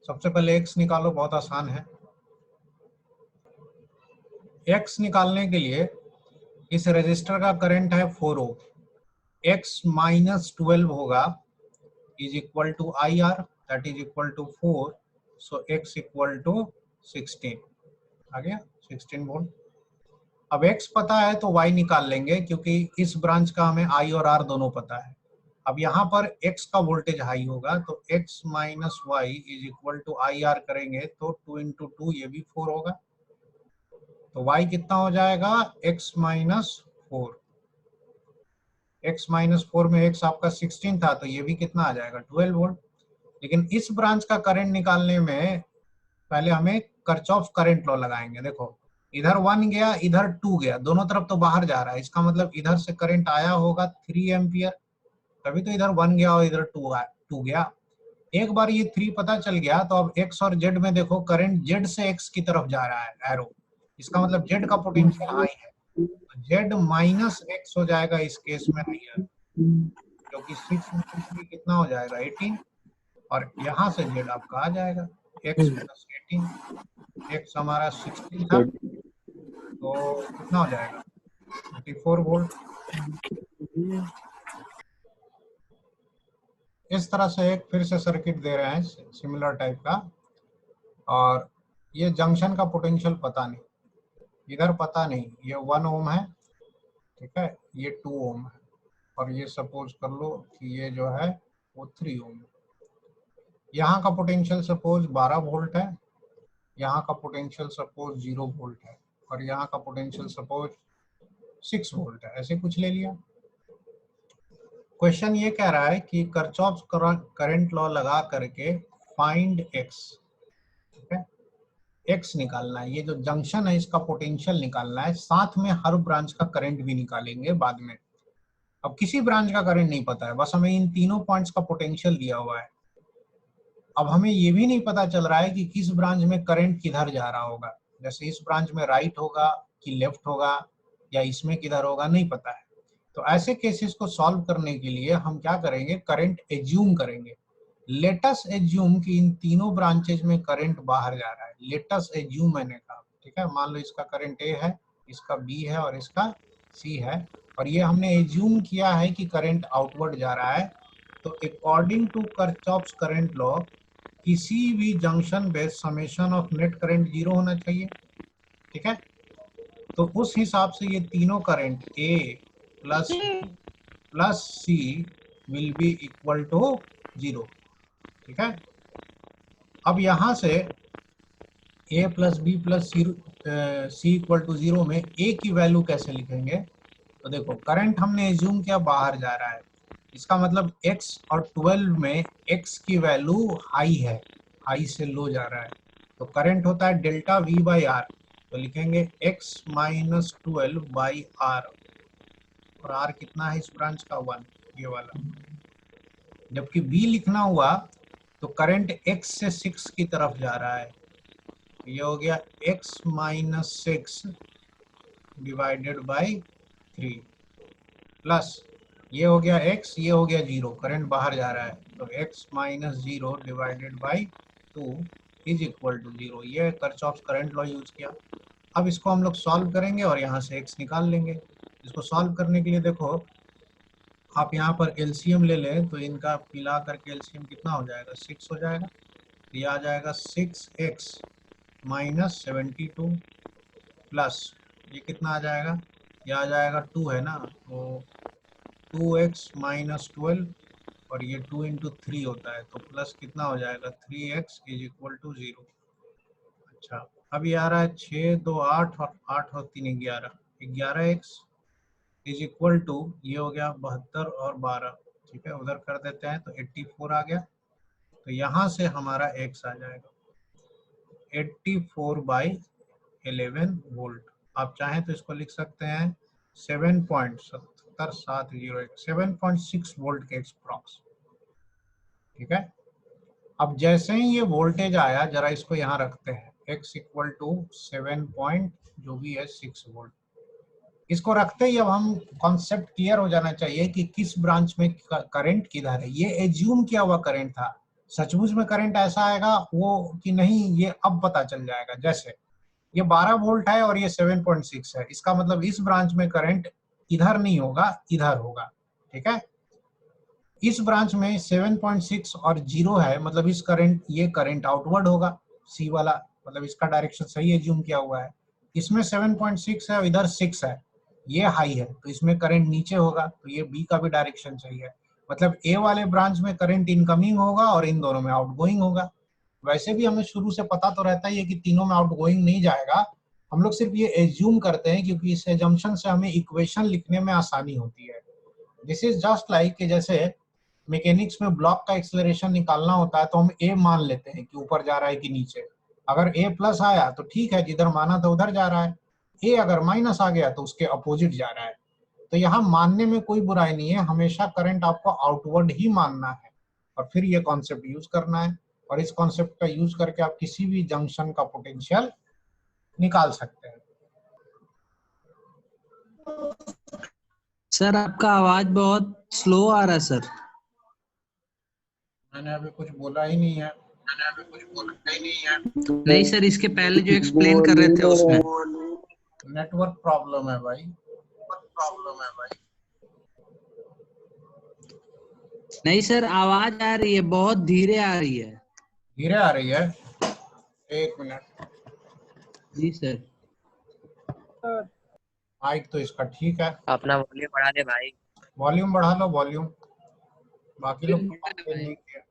सबसे पहले x निकालो, बहुत आसान है। x निकालने के लिए इस रेजिस्टर का करंट है 4 ओम, x माइनस 12 होगा is equal to I R, that is equal to 4, so x equal to 16 आ गया, 16 वोल्ट। अब x पता है तो y निकाल लेंगे, क्योंकि इस ब्रांच का हमें I और R दोनों पता है। अब यहाँ पर x का वोल्टेज हाई होगा, तो x minus Y is equal to I R करेंगे तो 2 इंटू 2 ये भी 4 होगा। तो y कितना हो जाएगा? x minus 4। x माइनस 4 में x आपका 16 था, तो ये भी कितना आ जाएगा? 12 वोल्ट। लेकिन इस ब्रांच का करंट निकालने में पहले हमें किरचॉफ करंट लॉ लगाएंगे। देखो, इधर 1 गया, इधर 2 गया, दोनों तरफ तो बाहर जा रहा है। इसका मतलब इधर से करंट आया होगा 3 एम्पियर, तभी तो इधर 1 गया और इधर 2 गया। एक बार ये 3 पता चल गया, तो अब x और z में देखो, करंट z से x की तरफ जा रहा है एरो। इसका मतलब z का पोटेंशियल हाई है, तो z माइनस x हो जाएगा इस केस में हाइयर, क्योंकि 6 में 3 कितना हो जाएगा? 18, और यहाँ से z आपका आ जाएगा x प्लस 18। x हमारा 16 था, तो कितना हो जाएगा? 34 वोल्ट। इस तरह से एक फिर से सर्किट दे रहे हैं सिमिलर टाइप का, और ये जंक्शन का पोटेंशियल पता नहीं, इधर पता नहीं, ये 1 ओम है, ठीक है, ये 2 ओम है, और ये सपोज कर लो कि ये जो है वो 3 ओम है। यहाँ का पोटेंशियल सपोज 12 वोल्ट है, यहाँ का पोटेंशियल सपोज 0 वोल्ट है, और यहाँ का पोटेंशियल सपोज 6 वोल्ट है। ऐसे कुछ ले लिया। क्वेश्चन ये कह रहा है कि किरचॉफ करंट लॉ लगा करके फाइंड x, ठीक है, x निकालना है। ये जो जंक्शन है इसका पोटेंशियल निकालना है, साथ में हर ब्रांच का करंट भी निकालेंगे बाद में। अब किसी ब्रांच का करंट नहीं पता है, बस हमें इन तीनों पॉइंट्स का पोटेंशियल दिया हुआ है। अब हमें ये भी नहीं पता चल रहा है कि किस ब्रांच में करंट किधर जा रहा होगा, जैसे इस ब्रांच में राइट होगा कि लेफ्ट होगा, या इसमें किधर होगा, नहीं पता है। तो ऐसे केसेस को सॉल्व करने के लिए हम क्या करेंगे? करंट एज्यूम करेंगे। लेटस एज्यूम कि इन तीनों ब्रांचेज में करंट बाहर जा रहा है। लेटस एज्यूम मैंने कहा, ठीक है। मान लो इसका करंट ए है, इसका बी है और इसका सी है, और ये हमने एज्यूम किया है कि करंट आउटवर्ड जा रहा है। तो according to Kirchhoff's current law, किसी भी जंक्शन पे समेशन ऑफ नेट करंट 0 होना चाहिए, ठीक है। तो उस हिसाब से ये तीनों current A plus C will be equal to 0, ठीक है। अब यहाँ से a plus B plus C equal to 0 में a की वैल्यू कैसे लिखेंगे? तो देखो, करंट हमने एज्यूम किया बाहर जा रहा है, इसका मतलब x और 12 में x की वैल्यू हाई है, हाई से लो जा रहा है, तो करंट होता है डेल्टा v बाई आर। तो लिखेंगे x माइनस 12 बाई आर, और r कितना है इस ब्रांच का? 1, ये वाला। जबकि b लिखना हुआ तो करंट x से 6 की तरफ जा रहा है, ये हो गया x minus 6 divided by 3, plus ये हो गया x, ये हो गया 0, करंट बाहर जा रहा है, तो x minus 0 divided by 2 is equal to 0। ये किरचॉफ्स करंट लॉ यूज किया। अब इसको हम लोग सॉल्व करेंगे और यहाँ से x निकाल लेंगे। इसको सॉल्व करने के लिए देखो, आप यहाँ पर एलसीएम ले लें, तो इनका मिला करके एलसीएम कितना हो जाएगा? 6 हो जाएगा। ये आ जाएगा 6x माइनस 72 प्लस ये कितना आ जाएगा? ये आ जाएगा 2 है ना, तो 2x माइनस 12, और ये 2 इंटू 3 होता है, तो प्लस कितना हो जाएगा? 3x is equal to 0। अच्छा, अब ये आ रहा है 6 2 8 और 8 और 3 11, 11x इज इक्वल टू, ये हो गया 72 और 12, ठीक है, उधर कर देते हैं तो 84 आ गया। तो यहाँ से हमारा x आ जाएगा 84 बाई 11 वोल्ट। आप चाहें तो इसको लिख सकते हैं 7.70701, 7.6 वोल्ट के एक्सप्रॉक्स। ठीक है, अब जैसे ही ये वोल्टेज आया, जरा इसको यहाँ रखते हैं, x इक्वल टू 7 पॉइंट जो भी है 6 वोल्ट। इसको रखते ही अब हम कॉन्सेप्ट क्लियर हो जाना चाहिए कि किस ब्रांच में करंट किधर है। ये एज्यूम किया हुआ करंट था, सचमुच में करंट ऐसा आएगा वो कि नहीं, ये अब पता चल जाएगा। जैसे ये 12 वोल्ट है और ये 7.6 है, इसका मतलब इस ब्रांच में करंट इधर नहीं होगा, इधर होगा। ठीक है, इस ब्रांच में 7.6 और 0 है, मतलब इस करंट, ये करंट आउटवर्ड होगा, सी वाला, मतलब इसका डायरेक्शन सही एज्यूम किया हुआ है। इसमें 7.6 है और इधर 6 है, ये हाई है, तो इसमें करंट नीचे होगा, तो ये बी का भी डायरेक्शन सही है। मतलब ए वाले ब्रांच में करंट इनकमिंग होगा और इन दोनों में आउटगोइंग होगा। वैसे भी हमें शुरू से पता तो रहता ही है कि तीनों में आउटगोइंग नहीं जाएगा, हम लोग सिर्फ ये एज्यूम करते हैं क्योंकि इस एजम्पशन से हमें इक्वेशन लिखने में आसानी होती है। दिस इज जस्ट लाइक कि जैसे मैकेनिक्स में ब्लॉक का एक्सेलरेशन निकालना होता है तो हम ए मान लेते हैं कि ऊपर जा रहा है कि नीचे। अगर ए प्लस आया तो ठीक है, जिधर माना था उधर जा रहा है। ए अगर माइनस आ गया तो उसके अपोजिट जा रहा है। तो यहाँ मानने में कोई बुराई नहीं है, हमेशा करंट आपको आउटवर्ड ही मानना है और फिर ये कॉन्सेप्ट यूज करना है। और इस कॉन्सेप्ट का यूज करके आप किसी भी जंक्शन का पोटेंशियल निकाल सकते हैं। सर आपका आवाज बहुत स्लो आ रहा है सर। मैंने अभी कुछ बोला ही नहीं है। नहीं सर, इसके पहले जो एक्सप्लेन कर रहे थे उसमें। नेटवर्क प्रॉब्लम है भाई। नहीं सर, आवाज आ रही है, बहुत धीरे आ रही है। धीरे आ रही है, एक मिनट। जी सर। माइक तो इसका ठीक है, अपना वॉल्यूम बढ़ा दे भाई। वॉल्यूम बढ़ा लो, वॉल्यूम। बाकी लोग बढ़ा है भाई। नहीं किया।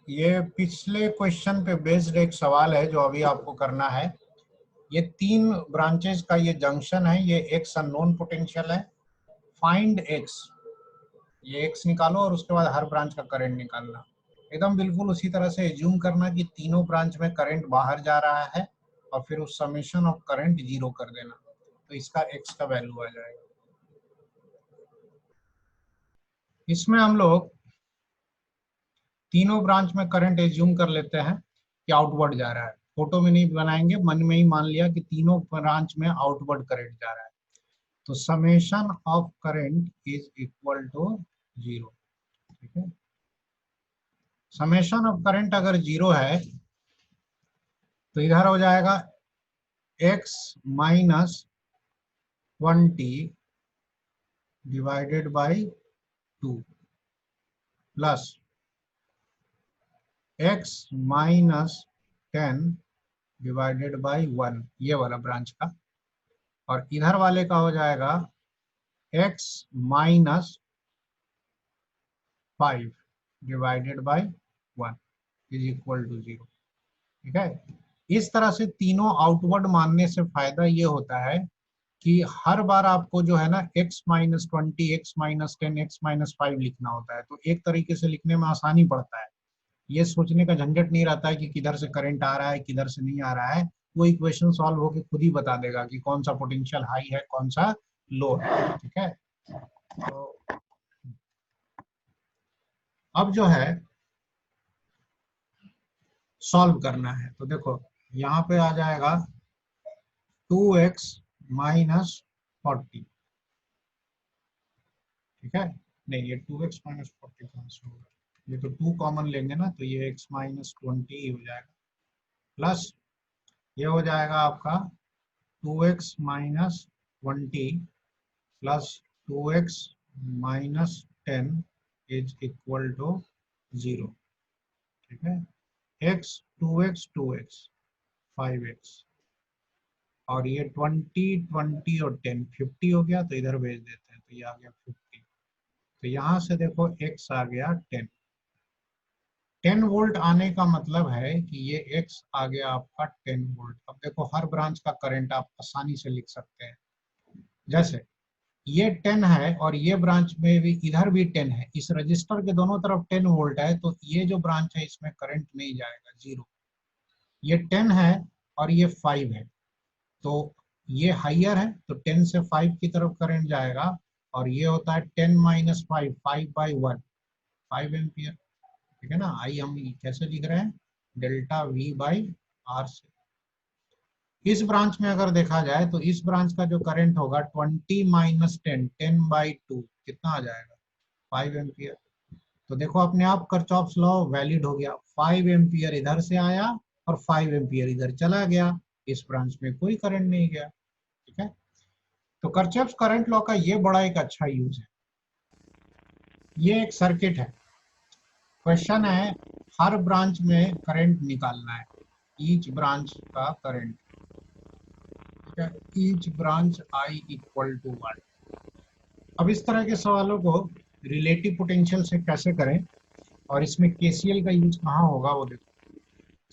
ये पिछले क्वेश्चन पे बेस्ड एक सवाल है जो अभी आपको करना है। ये 3 ब्रांचेस का ये जंक्शन है, ये एक्स अननोन पोटेंशियल है। फाइंड एक्स, ये एक्स निकालो और उसके बाद हर ब्रांच का करंट निकालना। एकदम बिल्कुल उसी तरह से एज्यूम करना कि तीनों ब्रांच में करंट बाहर जा रहा है और फिर उस समेशन ऑफ करंट 0 कर देना, तो इसका एक्स का वैल्यू आ जाएगा। इसमें हम लोग तीनों ब्रांच में करंट एज्यूम कर लेते हैं कि आउटवर्ड जा रहा है। फोटो में नहीं बनाएंगे, मन में ही मान लिया कि तीनों ब्रांच में आउटवर्ड करंट जा रहा है। तो summation of current is equal to 0। ठीक है, समेशन ऑफ करंट अगर 0 है तो इधर हो जाएगा x minus 20 divided by 2 plus x minus 10 divided by 1, ये वाला ब्रांच का। और इधर वाले का हो जाएगा x minus 5 divided by 1 is equal to 0। ठीक है, इस तरह से तीनों आउटवर्ड मानने से फायदा ये होता है कि हर बार आपको जो है ना x minus 20, x minus 10, x minus 5 लिखना होता है, तो एक तरीके से लिखने में आसानी पड़ता है। ये सोचने का झंझट नहीं रहता है कि किधर से करंट आ रहा है किधर से नहीं आ रहा है। वो इक्वेशन सॉल्व होके खुद ही बता देगा कि कौन सा पोटेंशियल हाई है कौन सा लो है। ठीक है, तो अब जो है सॉल्व करना है, तो देखो यहाँ पे आ जाएगा 2x माइनस 40। ठीक है, नहीं ये 2x माइनस 40 कहाँ से होगा, ये तो 2 कॉमन लेंगे ना, तो ये x माइनस 20 ही हो जाएगा। प्लस ये हो जाएगा आपका 2x minus 20 plus 2x minus 10 is equal to 0। ठीक है, x 2x 2x 5x और ये 20 20 और 10 50 हो गया, तो इधर भेज देते हैं, तो ये आ गया 50। तो यहाँ से देखो x आ गया 10 वोल्ट आने का मतलब है कि ये x आ गया आपका 10 वोल्ट। अब देखो हर ब्रांच का करंट आप आसानी से लिख सकते हैं। जैसे ये 10 है और ये ब्रांच में भी इधर भी 10 है, इस रजिस्टर के दोनों तरफ 10 वोल्ट है, तो ये जो ब्रांच है इसमें करंट नहीं जाएगा, 0। ये 10 है और ये 5 है, तो ये हाइयर है तो 10 से 5 की तरफ करंट जाएगा, और ये होता है 10 माइनस 5, 5/1, 5 एम्पियर। ठीक है ना। आई हम कैसे लिख रहे हैं, डेल्टा V बाई आर से। इस ब्रांच में अगर देखा जाए तो इस ब्रांच का जो करंट होगा 20 माइनस 10, 10/2 कितना आ जाएगा, 5 एम्पियर। तो देखो अपने आप किरचॉफ्स लॉ वैलिड हो गया, 5 एम्पियर इधर से आया और 5 एम्पियर इधर चला गया, इस ब्रांच में कोई करंट नहीं गया। ठीक है, तो किरचॉफ्स करंट लॉ का ये बड़ा एक अच्छा यूज है। ये एक सर्किट है, क्वेश्चन है हर ब्रांच में करंट निकालना है, ईच ब्रांच का करंट। ठीक है, each branch I equal to 1। अब इस तरह के सवालों को रिलेटिव पोटेंशियल से कैसे करें और इसमें KCL का यूज कहाँ होगा वो देखो।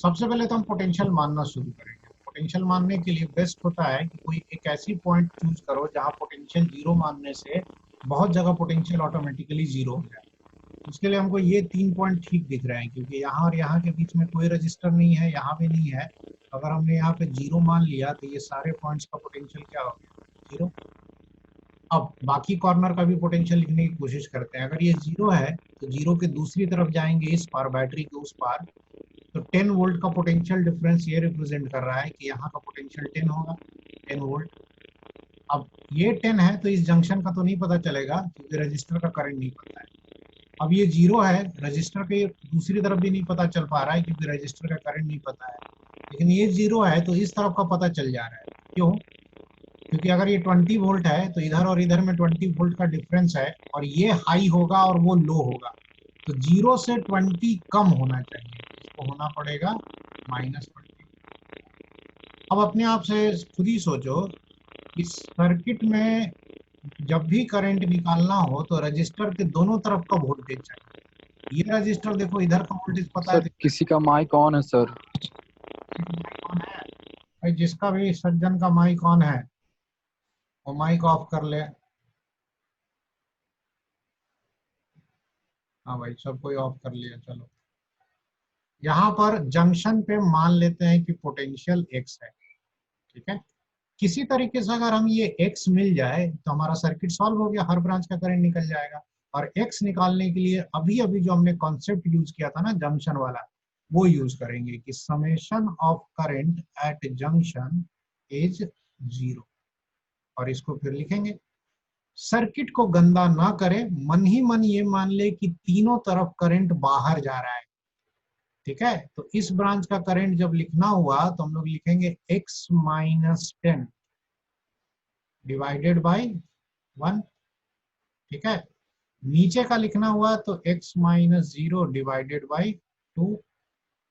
सबसे पहले तो हम पोटेंशियल मानना शुरू करेंगे। पोटेंशियल मानने के लिए बेस्ट होता है कि कोई एक ऐसी पॉइंट चूज करो जहाँ पोटेंशियल 0 मानने से बहुत जगह पोटेंशियल ऑटोमेटिकली 0 हो जाए। उसके लिए हमको ये 3 पॉइंट ठीक दिख रहे हैं, क्योंकि यहाँ और यहाँ के बीच में कोई रजिस्टर नहीं है, यहाँ भी नहीं है। अगर हमने यहाँ पे 0 मान लिया तो ये सारे पॉइंट्स का पोटेंशियल क्या हो गया, 0। अब बाकी कॉर्नर का भी पोटेंशियल लिखने की कोशिश करते हैं। अगर ये 0 है तो 0 के दूसरी तरफ जाएंगे, इस पार, बैटरी के उस पार, तो 10 वोल्ट का पोटेंशियल डिफरेंस ये रिप्रेजेंट कर रहा है कि यहाँ का पोटेंशियल 10 होगा, 10 वोल्ट। अब ये 10 है तो इस जंक्शन का तो नहीं पता चलेगा क्योंकि रजिस्टर का करंट नहीं पता है। अब ये 0 है, रजिस्टर के दूसरी तरफ भी नहीं पता चल पा रहा है क्योंकि रजिस्टर का करंट नहीं पता है, लेकिन ये 0 है तो इस तरफ का पता चल जा रहा है। क्यों? क्योंकि अगर ये 20 वोल्ट है तो इधर और इधर में 20 वोल्ट का डिफरेंस है, और ये हाई होगा और वो लो होगा, तो 0 से 20 कम होना चाहिए, इसको होना पड़ेगा -20। अब अपने आप से खुद ही सोचो, इस सर्किट में जब भी करंट निकालना हो तो रजिस्टर के दोनों तरफ का वोल्टेज चाहिए। ये रजिस्टर देखो, इधर का वोल्टेज पता है, सर किसी का माइक ऑन है सर। कौन है भाई, जिसका भी सज्जन का माइक ऑन है वो माइक ऑफ कर ले। हाँ भाई, सब कोई ऑफ कर लिया। चलो, यहाँ पर जंक्शन पे मान लेते हैं कि पोटेंशियल x है। ठीक है, किसी तरीके से अगर हम ये x मिल जाए तो हमारा सर्किट सॉल्व हो गया, हर ब्रांच का करंट निकल जाएगा। और x निकालने के लिए अभी अभी जो हमने कॉन्सेप्ट यूज किया था ना जंक्शन वाला, वो यूज करेंगे कि summation of current eight junction is 0, और इसको फिर लिखेंगे। सर्किट को गंदा ना करे, मन ही मन ये मान ले कि तीनों तरफ करंट बाहर जा रहा है। ठीक है, तो इस ब्रांच का करंट जब लिखना हुआ तो हम लोग लिखेंगे x माइनस 10 डिवाइडेड बाई 1। ठीक है, नीचे का लिखना हुआ तो x माइनस 0 डिवाइडेड बाई 2,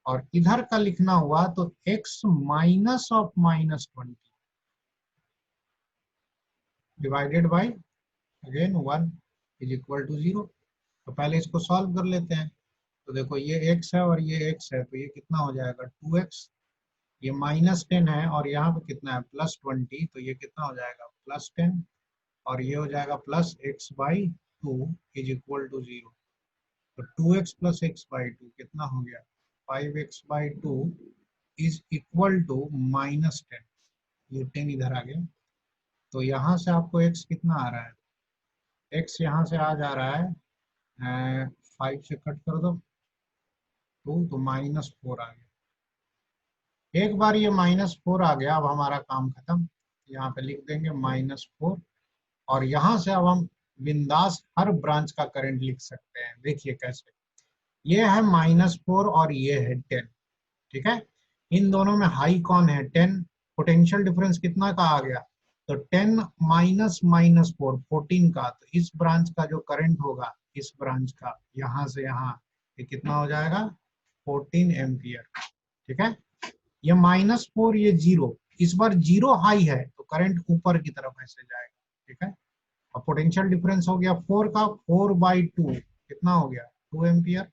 और इधर का लिखना हुआ तो x minus of -20 divided by again 1 is equal to 0। तो पहले इसको सॉल्व कर लेते हैं। तो देखो ये x है और ये x है, तो ये कितना हो जाएगा 2x, ये -10 है और यहाँ पे कितना है +20, तो ये कितना हो जाएगा +10, और ये हो जाएगा +x/2 इज इक्वल टू 0। तो 2x + x/2 कितना हो गया 5x/2 इज इक्वल टू -10। ये 10 इधर आ गया, तो यहाँ से आपको x कितना आ रहा है, x यहाँ से आ जा रहा है 5 से कट कर दो 2, तो -4 आ गया। एक बार ये -4 आ गया, अब हमारा काम खत्म। यहाँ पे लिख देंगे -4, और यहाँ से अब हम बिंदास हर ब्रांच का करंट लिख सकते हैं। देखिए कैसे, ये है -4 और ये है 10। ठीक है, इन दोनों में हाई कौन है 10, पोटेंशियल डिफरेंस कितना का आ गया, तो 10 माइनस -4 14 का, तो इस ब्रांच का जो करंट होगा इस ब्रांच का यहाँ से यहाँ, ये कितना हो जाएगा 14 एम्पियर। ठीक है, ये -4 ये 0, इस बार 0 हाई है तो करंट ऊपर की तरफ ऐसे जाएगा। ठीक है, और पोटेंशियल डिफरेंस हो गया 4 का, 4/2 कितना हो गया 2 एम्पियर।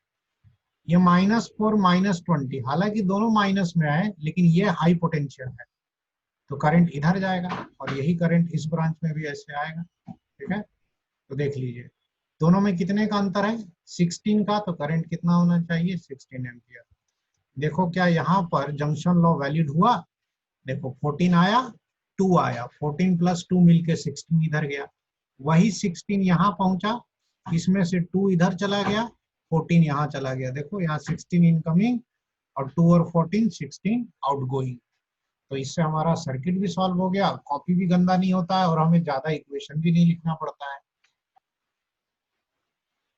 ये -4 -20, हालांकि दोनों माइनस में है लेकिन ये हाई पोटेंशियल है तो करंट इधर जाएगा, और यही करंट इस ब्रांच में भी ऐसे आएगा। ठीक है, तो देख लीजिए दोनों में कितने का अंतर है 16 का, तो करंट कितना होना चाहिए 16 एम्पियर। देखो क्या यहाँ पर जंक्शन लॉ वैलिड हुआ, देखो 14 आया, 2 आया, 14 प्लस 2 मिलके 16 इधर गया, वही 16 यहाँ पहुंचा, इसमें से 2 इधर चला गया, 14 यहाँ चला गया। देखो यहाँ 16 इनकमिंग और 2 और 14 16 आउटगोइंग। तो इससे हमारा सर्किट भी सॉल्व हो गया, कॉपी भी गंदा नहीं होता है और हमें ज्यादा इक्वेशन भी नहीं लिखना पड़ता है।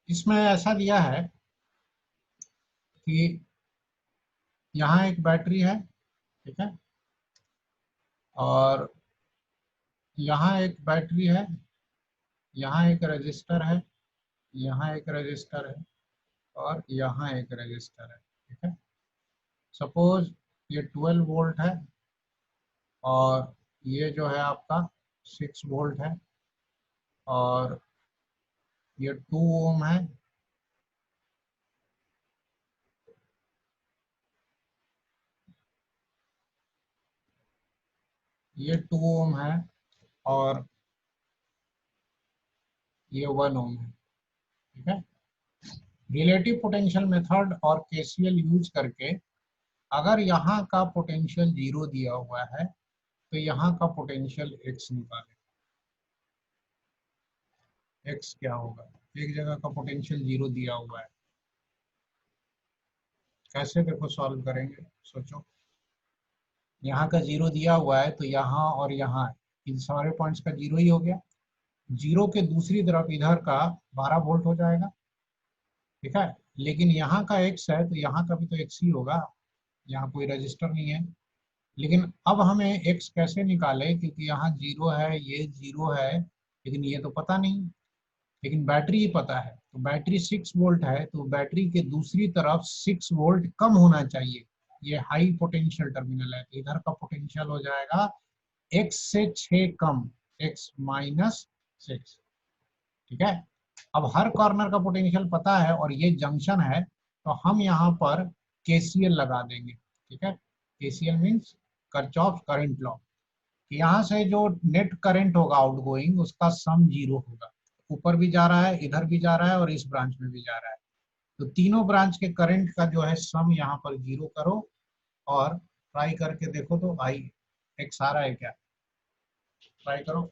इसमें ऐसा दिया है कि यहाँ एक बैटरी है, ठीक है, और यहाँ एक बैटरी है, यहाँ एक रजिस्टर है, यहाँ एक रजिस्टर है और यहाँ एक रजिस्टर है, ठीक है। सपोज ये 12 वोल्ट है और ये जो है आपका 6 वोल्ट है और ये 2 ओम है, ये 2 ओम है और ये 1 ओम है, ठीक है। रिलेटिव पोटेंशियल मेथड और केसीएल यूज करके अगर यहाँ का पोटेंशियल 0 दिया हुआ है तो यहाँ का पोटेंशियल x निकालें। x क्या होगा, एक जगह का पोटेंशियल 0 दिया हुआ है, कैसे देखो सॉल्व करेंगे, सोचो। यहाँ का 0 दिया हुआ है तो यहाँ और यहाँ इन सारे पॉइंट्स का 0 ही हो गया। 0 के दूसरी तरफ इधर का 12 वोल्ट हो जाएगा, ठीक है। लेकिन यहाँ का x है तो यहाँ का भी तो x ही होगा, यहाँ कोई रजिस्टर नहीं है। लेकिन अब हमें x कैसे निकाले, क्योंकि यहाँ 0 है, ये 0 है, लेकिन ये तो पता नहीं, लेकिन बैटरी ही पता है। तो बैटरी 6 वोल्ट है तो बैटरी के दूसरी तरफ 6 वोल्ट कम होना चाहिए, ये हाई पोटेंशियल टर्मिनल है, तो इधर का पोटेंशियल हो जाएगा x से 6 कम, x माइनस 6, ठीक है। अब हर कॉर्नर का पोटेंशियल पता है और ये जंक्शन है, तो हम यहाँ पर केसीएल लगा देंगे, ठीक है। KCL means Kirchhoff current law. यहाँ से जो नेट करंट होगा आउटगोइंग उसका सम 0 होगा, ऊपर भी जा रहा है, इधर भी जा रहा है और इस ब्रांच में भी जा रहा है, तो तीनों ब्रांच के करंट का जो है सम यहाँ पर 0 करो और ट्राई करके देखो तो आई एक्स आ रहा है क्या, ट्राई करो।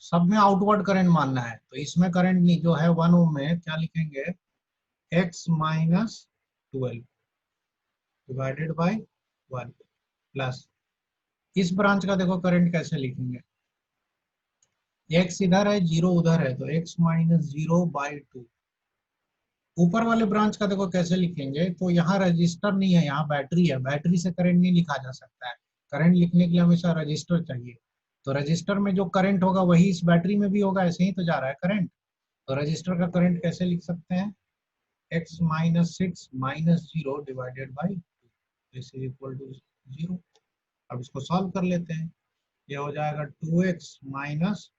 सब में आउटवर्ड करंट मानना है, तो इसमें करंट नहीं जो है 1 ओम में क्या लिखेंगे, x minus 12 divided by 1 plus, इस ब्रांच का देखो करंट कैसे लिखेंगे, x इधर है 0 उधर है तो x माइनस 0 बाई 2। ऊपर वाले ब्रांच का देखो कैसे लिखेंगे, तो यहाँ रजिस्टर नहीं है, यहाँ बैटरी है, बैटरी से करंट नहीं लिखा जा सकता है, करंट लिखने के लिए हमेशा रजिस्टर चाहिए। तो रजिस्टर में जो करंट होगा वही इस बैटरी में भी होगा, ऐसे ही तो जा रहा है करंट। तो रजिस्टर का करंट कैसे लिख सकते हैं, x minus 6 minus 0 divided by 2 is equal to 0। अब इसको सॉल्व कर लेते हैं, ये हो जाएगा 2x माइनस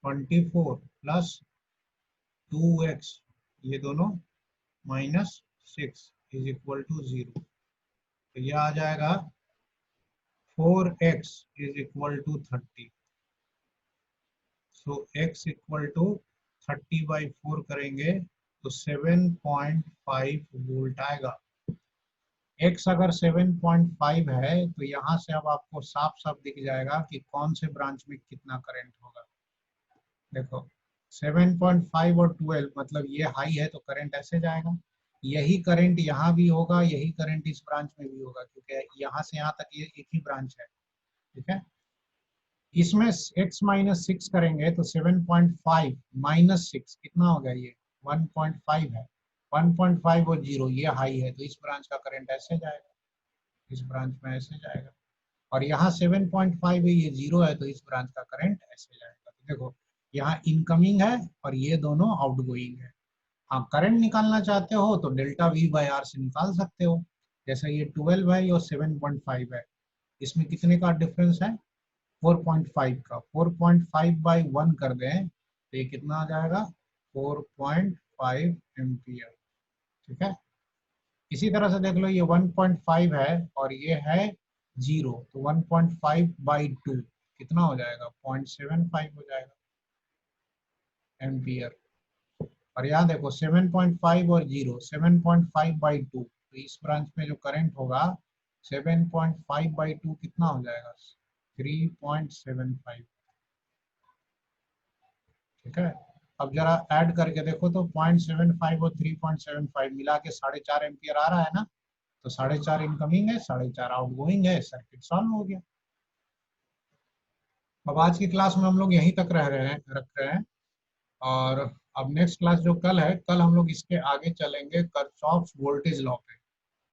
24 प्लस 2x, ये दोनों माइनस 6 इज इक्वल टू 0। तो यह आ जाएगा 4x is equal to 30। So x equal to 30 by 4 करेंगे तो 7.5 वोल्ट आएगा। x अगर 7.5 है तो यहाँ से अब आपको साफ साफ दिख जाएगा कि कौन से ब्रांच में कितना करंट होगा। देखो 7.5 और 12 मतलब ये हाई है तो करंट ऐसे जाएगा, यही करंट यहाँ भी होगा, यही करंट इस ब्रांच में भी होगा, क्योंकि यहाँ से यहाँ तक ये एक ही ब्रांच है, ठीक है। इसमें x माइनस 6 करेंगे तो 7.5 माइनस 6 कितना होगा, ये 1.5 है, 1.5 और 0 ये हाई है तो इस ब्रांच का करंट ऐसे जाएगा, इस ब्रांच में ऐसे जाएगा, और यहाँ 7.5 है, ये 0 है तो इस ब्रांच का करंट ऐसे जाएगा। तो देखो यहाँ इनकमिंग है और ये दोनों आउटगोइंग है। आप करंट निकालना चाहते हो तो डेल्टा V बाई R से निकाल सकते हो, जैसा ये 12 है और 7.5 है, इसमें कितने का डिफरेंस है, 4.5 का, 4.5 बाई 1 कर दें तो ये कितना आ जाएगा 4.5 एम्पियर, ठीक है। इसी तरह से देख लो ये 1.5 है और ये है 0, तो 1.5 बाई 2 कितना हो जाएगा 0.75 हो जाएगा एम्पियर। और यहाँ देखो 7.5 और 0, 7.5 बाई 2, तो इस ब्रांच में जो करंट होगा 7.5/2 कितना हो जाएगा? 3.75। ठीक है, अब जरा ऐड करके देखो तो 0.75 और 3.75 मिला के 4.5 एम्पियर आ रहा है ना, तो 4.5 इनकमिंग है, 4.5 आउटगोइंग है, सर्किट सॉल्व हो गया। अब आज की क्लास में हम लोग यहीं तक रख रहे हैं, और अब नेक्स्ट क्लास जो कल है, कल हम लोग इसके आगे चलेंगे किरचॉफ्स वोल्टेज लॉ पे।